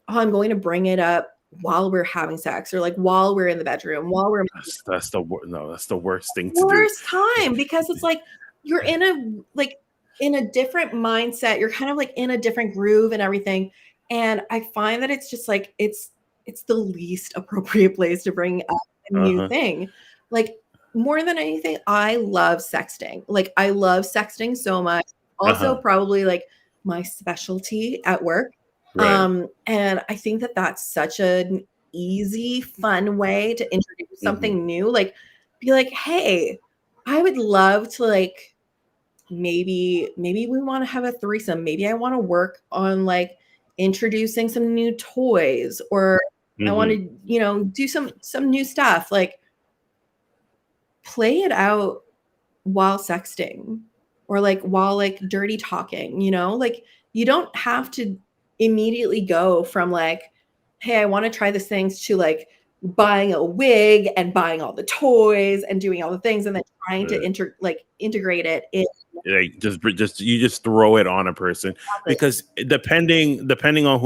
S3: oh, I'm going to bring it up while we're having sex, or like while we're in the bedroom, while we're
S2: that's the worst thing to do.
S3: Worst time, because it's like you're in a different mindset. You're kind of like in a different groove and everything. And I find that it's just like it's the least appropriate place to bring up a new thing. Like, more than anything, I love sexting. Like, I love sexting so much. Also, probably like my specialty at work. And I think that that's such an easy, fun way to introduce something new. Like, be like, hey, I would love to, like, maybe we want to have a threesome. Maybe I want to work on like introducing some new toys, or I want to, do some new stuff. Like, play it out while sexting, or like while like dirty talking, like you don't have to immediately go from like, hey, I want to try this things, to like buying a wig and buying all the toys and doing all the things, and then trying to integrate it in.
S2: Like just throw it on a person. Because depending on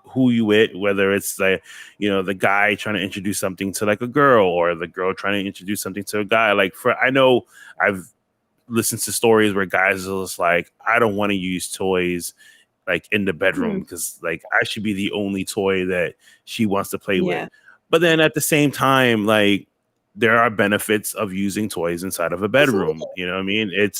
S2: who you with, whether it's like, the guy trying to introduce something to like a girl, or the girl trying to introduce something to a guy. Like, I know I've listened to stories where guys are just like, I don't want to use toys like in the bedroom, because like I should be the only toy that she wants to play with. But then at the same time, like, there are benefits of using toys inside of a bedroom. You know what I mean?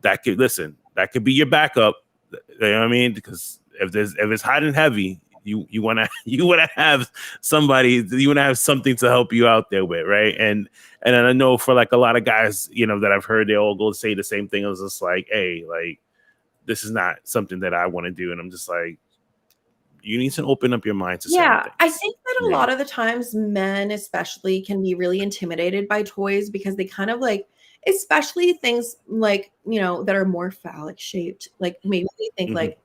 S2: That could be your backup. You know what I mean? Because if it's hot and heavy, you want to have somebody, you want to have something to help you out there with, right? And I know for like a lot of guys, that I've heard, they all go say the same thing. It was just like, hey, like, this is not something that I want to do. And I'm just like, you need to open up your mind to certain things.
S3: I think that a lot of the times men especially can be really intimidated by toys, because they kind of like, especially things like, that are more phallic shaped. Like, maybe they think like,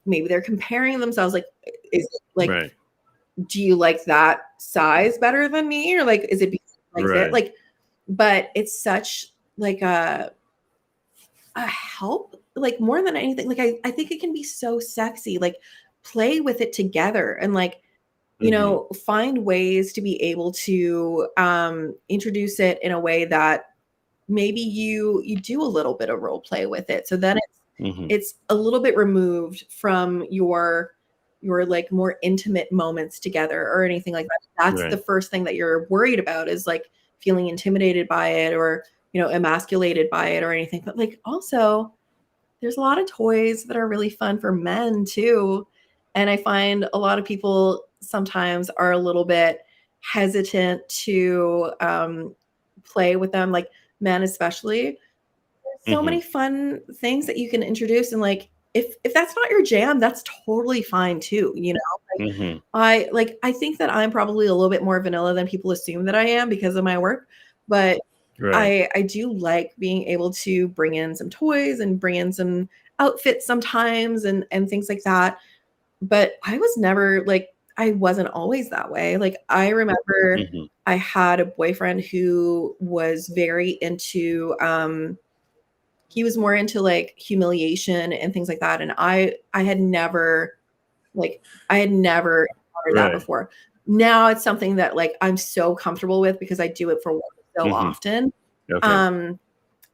S3: maybe they're comparing themselves. Like, is it like, do you like that size better than me? Or like, is it like that? Like, but it's such like a help, like, more than anything. Like, I think it can be so sexy. Like, play with it together, and like, find ways to be able to introduce it in a way that maybe you do a little bit of role play with it. So then it's a little bit removed from your like more intimate moments together or anything like that. That's the first thing that you're worried about, is like feeling intimidated by it, or, emasculated by it or anything. But like, also, there's a lot of toys that are really fun for men too. And I find a lot of people sometimes are a little bit hesitant to play with them, like men especially. There's so many fun things that you can introduce, and like, if that's not your jam, that's totally fine too, you know? I think that I'm probably a little bit more vanilla than people assume that I am because of my work, but
S2: Right.
S3: I do like being able to bring in some toys and bring in some outfits sometimes and things like that. But I was never like I wasn't always that way. Like I remember
S2: hmm
S3: I had a boyfriend who was very into he was more into like humiliation and things like that. And I had never like I had never encountered that
S2: Right.
S3: before. Now it's something that like I'm so comfortable with because I do it for work so
S2: hmm
S3: often.
S2: Okay.
S3: Um,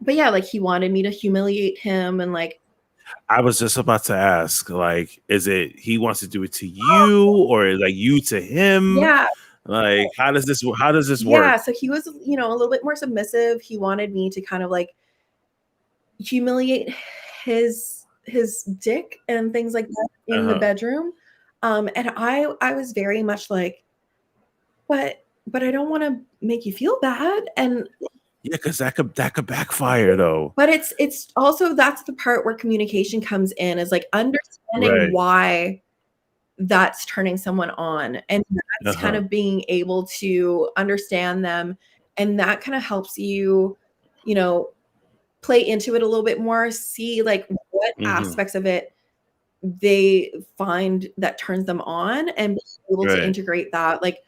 S3: but yeah, like he wanted me to humiliate him and like
S2: I was just about to ask, like, is it he wants to do it to you or like you to him?
S3: yeah,
S2: Like, how does this
S3: yeah.
S2: work?
S3: So he was, you know, a little bit more submissive. He wanted me to kind of like humiliate his dick and things like that in the
S2: Uh-huh.
S3: bedroom. And I was very much like, but I don't want to make you feel bad. And
S2: Yeah, because that could backfire though.
S3: but it's also that's the part where communication comes in is like understanding
S2: Right.
S3: why that's turning someone on, and that's kind
S2: Uh-huh.
S3: of being able to understand them, and that kind of helps you, you know, play into it a little bit more, see like what
S2: hmm
S3: aspects of it they find that turns them on and be able to
S2: Right.
S3: integrate that. Like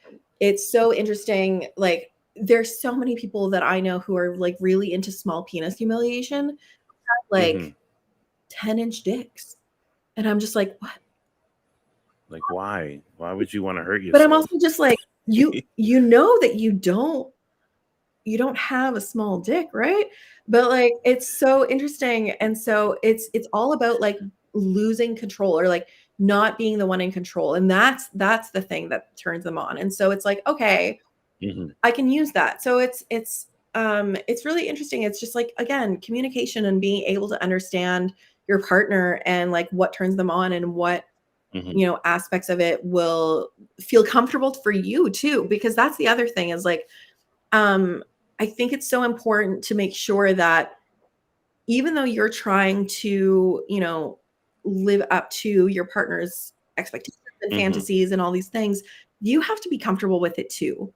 S3: it's so interesting. Like there's so many people that I know who are like really into small penis humiliation,
S2: hmm
S3: like 10-inch dicks. And I'm just like, what?
S2: Like, why? Why would you want to hurt
S3: But I'm
S2: yourself?
S3: also just like, you know that you don't have a small dick, right? But like it's so interesting. And so it's all about like losing control or like not being the one in control. And that's the thing that turns them on. And so it's like, okay,
S2: hmm
S3: I can use that. So it's really interesting. It's just like again, communication and being able to understand your partner and like what turns them on and what
S2: hmm
S3: you know aspects of it will feel comfortable for you too, because that's the other thing is like um I think it's so important to make sure that even though you're trying to, you know, live up to your partner's expectations and
S2: hmm
S3: fantasies and all these things, you have to be comfortable with it too.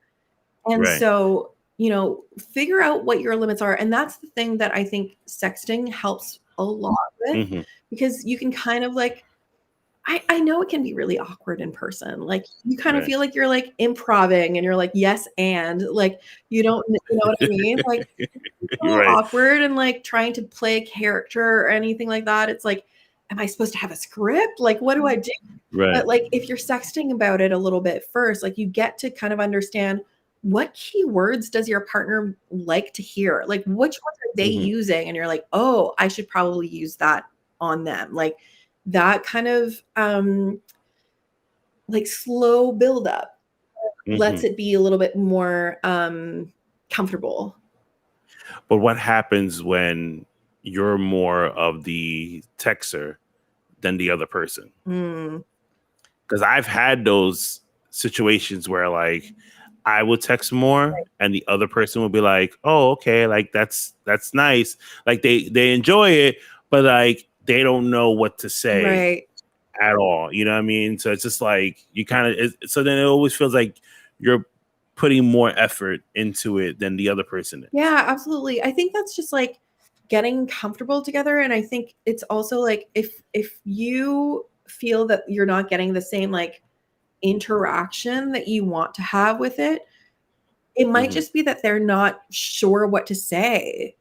S3: And
S2: Right.
S3: so, you know, figure out what your limits are. And that's the thing that I think sexting helps a lot with
S2: hmm
S3: because you can kind of like I know it can be really awkward in person. Like, you kind of
S2: Right.
S3: feel like you're, like, improving and you're like, "Yes, and," like, you know what I mean? Like, it's a little
S2: right.
S3: awkward and, like, trying to play a character or anything like that. It's like, "Am I supposed to have a script? Like, what do I do?"
S2: Right.
S3: But, like, if you're sexting about it a little bit first, like, you get to kind of understand what keywords does your partner like to hear? Like, which ones are they
S2: hmm
S3: using? And you're like, "Oh, I should probably use that on them." Like, that kind of, like, slow buildup lets
S2: hmm
S3: it be a little bit more, comfortable.
S2: But what happens when you're more of the texter than the other person?
S3: Mm,
S2: Because I've had those situations where like I would text more and the other person would be like, "Oh, okay, like that's nice." Like they enjoy it, but like they don't know what to say
S3: right.
S2: at all. You know what I mean? So it's just like you kind of so then it always feels like you're putting more effort into it than the other person is.
S3: Yeah, absolutely. I think that's just, like, getting comfortable together, and I think it's also, like, if you feel that you're not getting the same, like, interaction that you want to have with it, it might
S2: hmm
S3: just be that they're not sure what to say.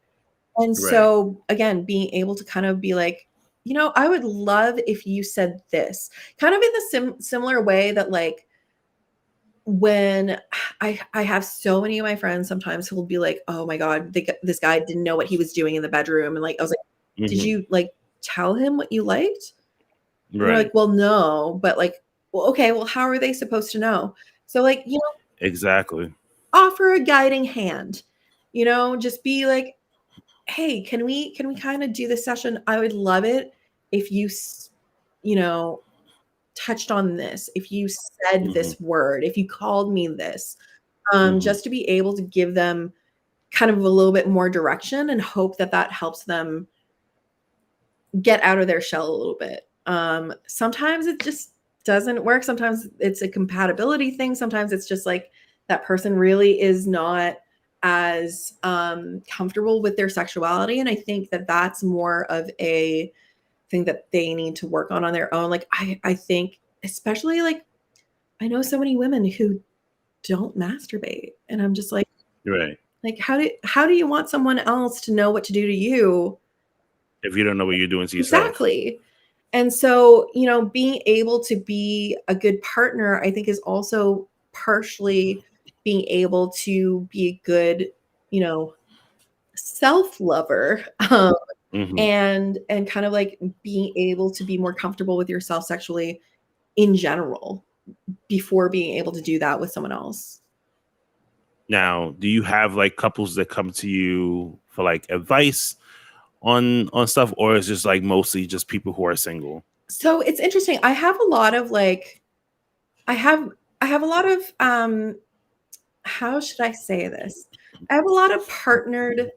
S3: And
S2: Right.
S3: so, again, being able to kind of be like, you know, I would love if you said this, kind of in the similar way that like when I have so many of my friends sometimes who'll be like, oh my God, this guy didn't know what he was doing in the bedroom. And like, I was like, did
S2: hmm
S3: you like tell him what you liked? And they're like,
S2: Right.
S3: well, no, but like, well, okay, well, how are they supposed to know? So like, you know,
S2: Exactly.
S3: offer a guiding hand, you know, just be like, hey, can we kind of do this session? I would love it if you you know, touched on this, if you said
S2: hmm
S3: this word, if you called me this,
S2: hmm
S3: just to be able to give them kind of a little bit more direction and hope that that helps them get out of their shell a little bit. Sometimes it just doesn't work. Sometimes it's a compatibility thing. Sometimes it's just like that person really is not as comfortable with their sexuality. And I think that that's more of a thing that they need to work on their own. Like I think especially like I know so many women who don't masturbate, and I'm just like,
S2: Right.
S3: like how do you want someone else to know what to do to you
S2: If you don't know what you're doing to yourself.
S3: exactly? And so, you know, being able to be a good partner, I think, is also partially being able to be a good, you know, self-lover, and kind of like being able to be more comfortable with yourself sexually in general before being able to do that with someone else.
S2: Now, do you have like couples that come to you for like advice on stuff, or is it just like mostly just people who are single?
S3: So it's interesting. I have a lot of like, I have a lot of how should I say this? I have a lot of partnered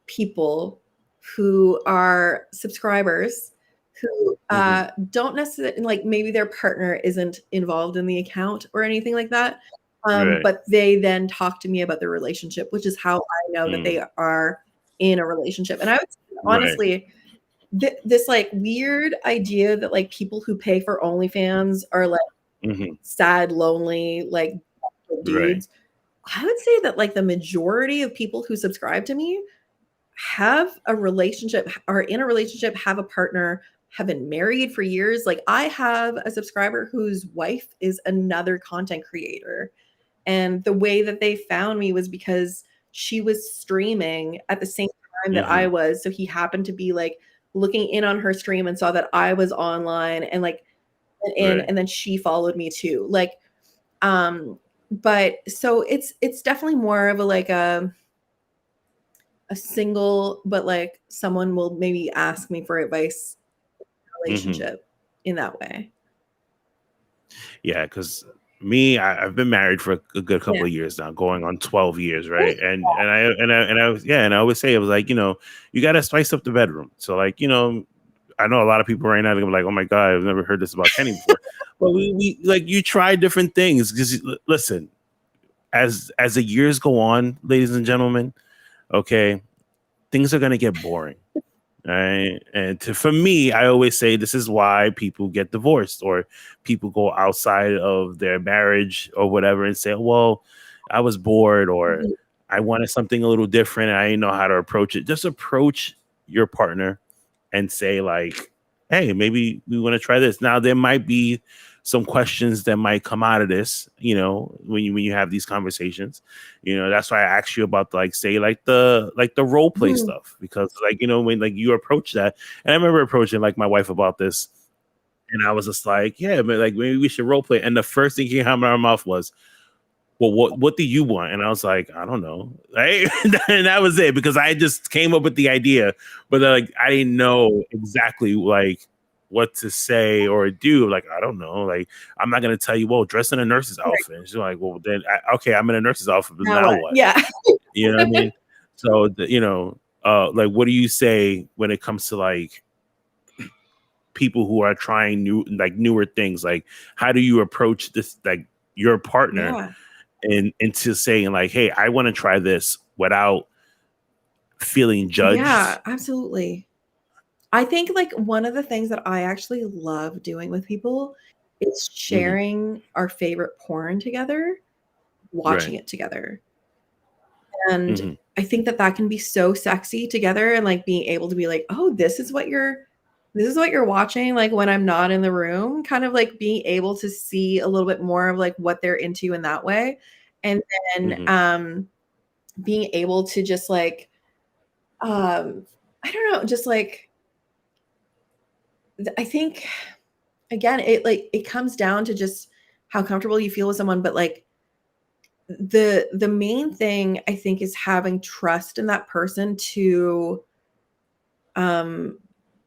S3: people who are subscribers who don't necessarily like maybe their partner isn't involved in the account or anything like that.
S2: Right.
S3: But they then talk to me about their relationship, which is how I know that they are in a relationship. And I would say, honestly, this like weird idea that like people who pay for OnlyFans are like sad, lonely, like dudes. I would say that like the majority of people who subscribe to me have a relationship, are in a relationship, have a partner, have been married for years. Like I have a subscriber whose wife is another content creator. And the way that they found me was because she was streaming at the same time that I was. So he happened to be like looking in on her stream and saw that I was online and like and then she followed me too. Like but so it's definitely more of a like a single, but like someone will maybe ask me for advice relationship in that way.
S2: Yeah, because me, I've been married for a good couple of years now, going on 12 years, right? And I always say, it was like, you know, you got to spice up the bedroom. So like, you know, I know a lot of people right now are gonna be like, oh my God, I've never heard this about Kenny before. But we like, you try different things, because listen, as the years go on, ladies and gentlemen, okay, things are gonna get boring. Right. And for me, I always say this is why people get divorced, or people go outside of their marriage or whatever and say, well, I was bored, or I wanted something a little different and I didn't know how to approach it. Just approach your partner and say like, hey, maybe we want to try this. Now, there might be some questions that might come out of this, you know, when you have these conversations. You know, that's why I asked you about like, say like the role play stuff, because like, you know, when like you approach that, and I remember approaching like my wife about this, and I was just like, yeah, but like maybe we should role play. And the first thing came out of my mouth was, well, what do you want? And I was like, I don't know. Right? And that was it, because I just came up with the idea, but like I didn't know exactly like what to say or do. Like, I don't know. Like, I'm not gonna tell you, well, dress in a nurse's outfit. And she's like, well, then okay, I'm in a nurse's outfit, but now what?
S3: Yeah.
S2: You know what I mean? So you know, like, what do you say when it comes to like people who are trying newer things? Like, how do you approach this, like your partner, and into saying like, hey, I want to try this without feeling judged?
S3: Yeah, absolutely. I think like one of the things that I actually love doing with people is sharing our favorite porn together, watching it together. And I think that that can be so sexy together, and like being able to be like, oh, this is what you're watching, like when I'm not in the room, kind of like being able to see a little bit more of like what they're into in that way. And then being able to just like I don't know, just like I think again, it comes down to just how comfortable you feel with someone, but like the main thing I think is having trust in that person to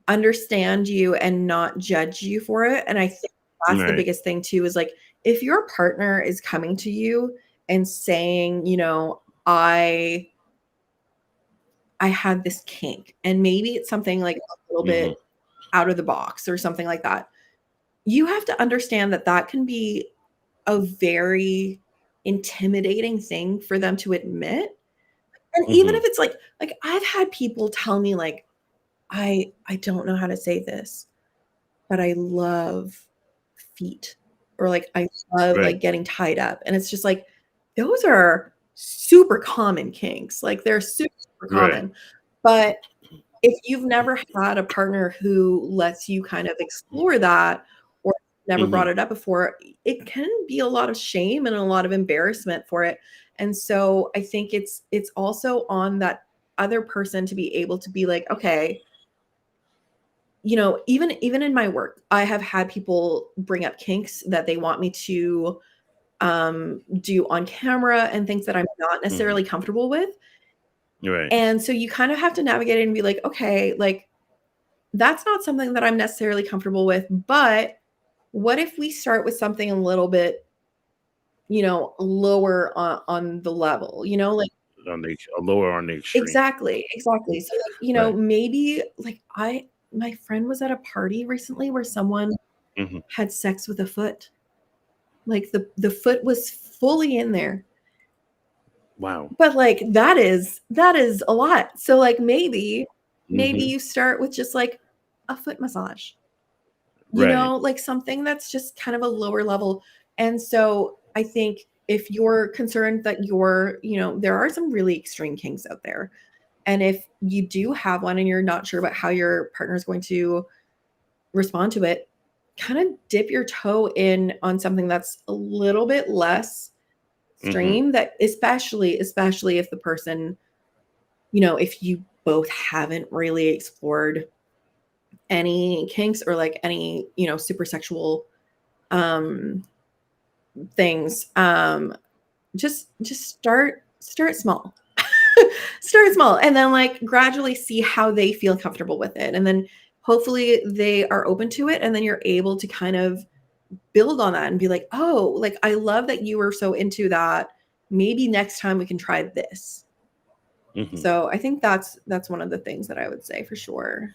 S3: understand you and not judge you for it. And I think that's the biggest thing too, is like if your partner is coming to you and saying, you know, I I had this kink, and maybe it's something like a little bit out of the box or something like that. You have to understand that that can be a very intimidating thing for them to admit. And even if it's like I've had people tell me like, I don't know how to say this, but I love feet, or like I love
S2: Right.
S3: like getting tied up. And it's just like, those are super common kinks. Like they're super, super
S2: Right.
S3: common. But if you've never had a partner who lets you kind of explore that, or never brought it up before, it can be a lot of shame and a lot of embarrassment for it. And so I think it's also on that other person to be able to be like, okay, you know, even in my work, I have had people bring up kinks that they want me to do on camera and things that I'm not necessarily comfortable with.
S2: Right.
S3: And so you kind of have to navigate it and be like, okay, like that's not something that I'm necessarily comfortable with, but what if we start with something a little bit, you know, lower on the level, you know, like
S2: On the lower on the extreme.
S3: exactly. So like, you know,
S2: Right.
S3: maybe like my friend was at a party recently where someone had sex with a foot. Like the foot was fully in there.
S2: Wow.
S3: But like that is a lot. So like maybe you start with just like a foot massage. You
S2: Right.
S3: know, like something that's just kind of a lower level. And so I think if you're concerned that you're, you know, there are some really extreme kinks out there. And if you do have one and you're not sure about how your partner is going to respond to it, kind of dip your toe in on something that's a little bit less extreme, that especially if the person, you know, if you both haven't really explored any kinks or like any, you know, super sexual things, just start small. Start small and then like gradually see how they feel comfortable with it, and then hopefully they are open to it, and then you're able to kind of build on that and be like, oh, like I love that you were so into that, maybe next time we can try this. So I think that's one of the things that I would say for sure.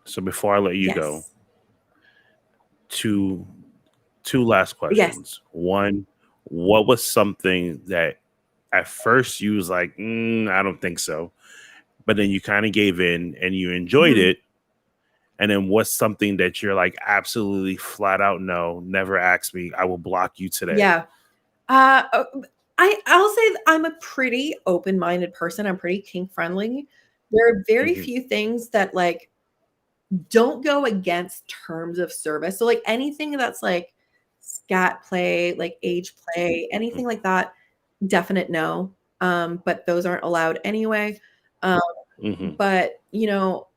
S2: So before I let you go,
S3: Yes.
S2: two last
S3: Yes.
S2: questions. One, what was something that at first you was like, I don't think so, but then you kind of gave in and you enjoyed it? And then what's something that you're like, absolutely flat out no, never ask me, I will block you today?
S3: Yeah. I'll say that I'm a pretty open-minded person. I'm pretty kink friendly. There are very few things that like don't go against terms of service. So like anything that's like scat play, like age play, anything like that, definite no. But those aren't allowed anyway. But you know,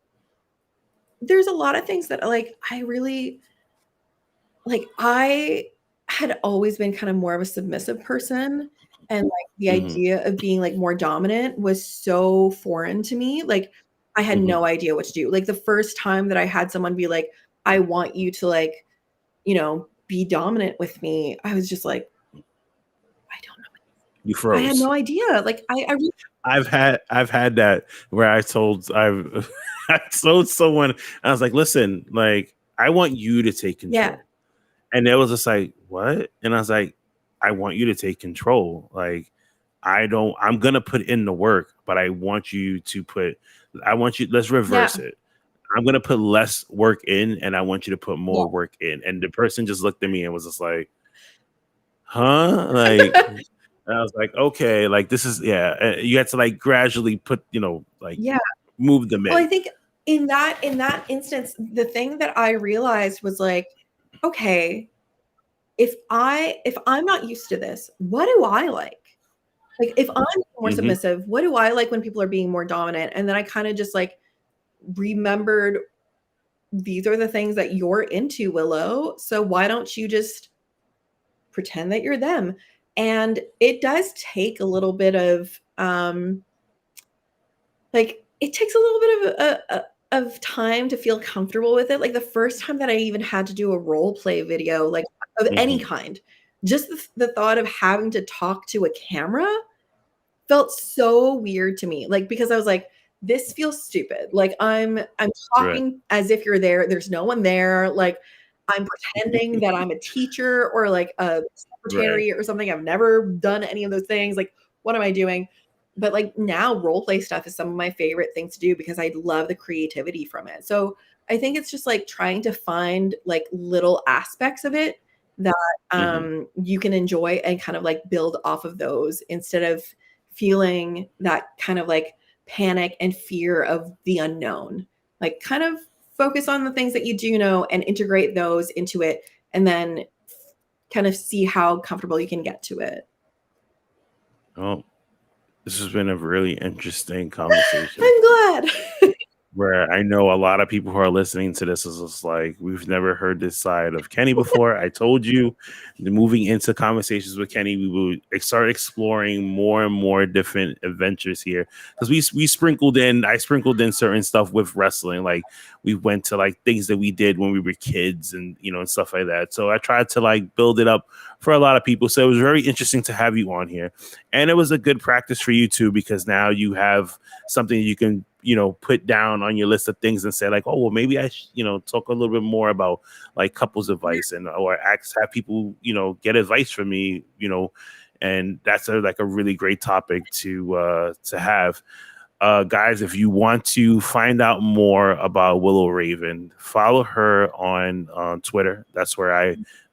S3: there's a lot of things that like I really like. I had always been kind of more of a submissive person, and like the idea of being like more dominant was so foreign to me. Like I had no idea what to do. Like the first time that I had someone be like, I want you to like, you know, be dominant with me, I was just like, I don't know.
S2: You froze.
S3: I had no idea. Like I really
S2: I've had that where I told someone, I was like, listen, like I want you to take control.
S3: Yeah.
S2: And it was just like, what? And I was like, I want you to take control. Like, I'm going to put in the work, but I want you, let's reverse it. I'm going to put less work in and I want you to put more work in. And the person just looked at me and was just like, huh? Like, I was like, okay, like this is, you had to like gradually put, you know, like move them in.
S3: Well, I think in that instance, the thing that I realized was like, okay, if I'm not used to this, what do I like? Like if I'm more submissive, what do I like when people are being more dominant? And then I kind of just like remembered, these are the things that you're into, Willow. So why don't you just pretend that you're them? And it does take a little bit of like it takes a little bit of time to feel comfortable with it. Like the first time that I even had to do a role play video, like of any kind, just the thought of having to talk to a camera felt so weird to me. Like, because I was like, this feels stupid. Like I'm talking as if you're there. There's no one there. Like I'm pretending that I'm a teacher or like a secretary or something. I've never done any of those things. Like, what am I doing? But like now role play stuff is some of my favorite things to do because I love the creativity from it. So I think it's just like trying to find like little aspects of it that you can enjoy and kind of like build off of those instead of feeling that kind of like panic and fear of the unknown. Like kind of focus on the things that you do know and integrate those into it and then kind of see how comfortable you can get to it.
S2: Oh, this has been a really interesting conversation.
S3: I'm glad.
S2: Where I know a lot of people who are listening to this is just like, we've never heard this side of Kenny before. I told you, moving into conversations with Kenny, we will start exploring more and more different adventures here because I sprinkled in certain stuff with wrestling. Like we went to like things that we did when we were kids and and stuff like that. So I tried to like build it up for a lot of people. So it was very interesting to have you on here, and it was a good practice for you too because now you have something you can put down on your list of things and say like, oh, well, maybe I talk a little bit more about like couples advice or have people, get advice from me, and that's like a really great topic to have. Guys, if you want to find out more about Willow Raven, follow her on Twitter. That's where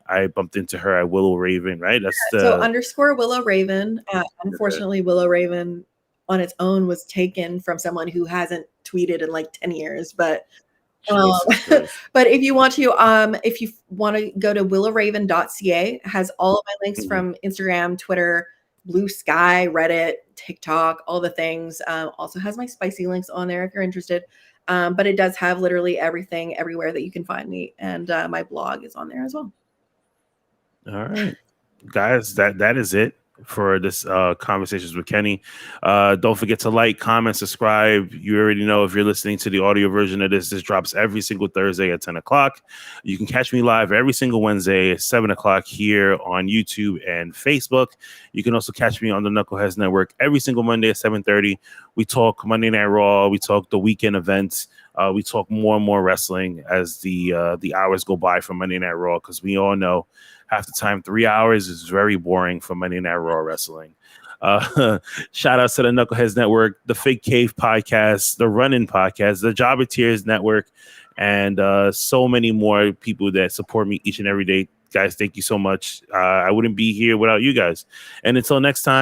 S2: I bumped into her at Willow Raven, right? That's
S3: so _, Willow Raven. Unfortunately, Willow Raven on its own was taken from someone who hasn't tweeted in like 10 years. But but if you want to go to willowraven.ca, it has all of my links from Instagram, Twitter, Blue Sky, Reddit, TikTok, all the things. Also has my spicy links on there if you're interested. But it does have literally everything everywhere that you can find me. And my blog is on there as well.
S2: All right, guys, that is it for this Conversations with Kenny. Don't forget to like, comment, subscribe. You already know if you're listening to the audio version of this drops every single Thursday at 10 o'clock. You can catch me live every single Wednesday at 7 o'clock here on YouTube and Facebook. You can also catch me on the Knuckleheads Network every single Monday at 7:30. We talk Monday Night Raw. We talk the weekend events. We talk more and more wrestling as the hours go by for Monday Night Raw because we all know half the time 3 hours is very boring for Monday Night Raw wrestling. Shout out to the Knuckleheads Network, the Fake Cave Podcast, the Run-In Podcast, the Jobber Tears Network, and so many more people that support me each and every day. Guys, thank you so much. I wouldn't be here without you guys. And until next time.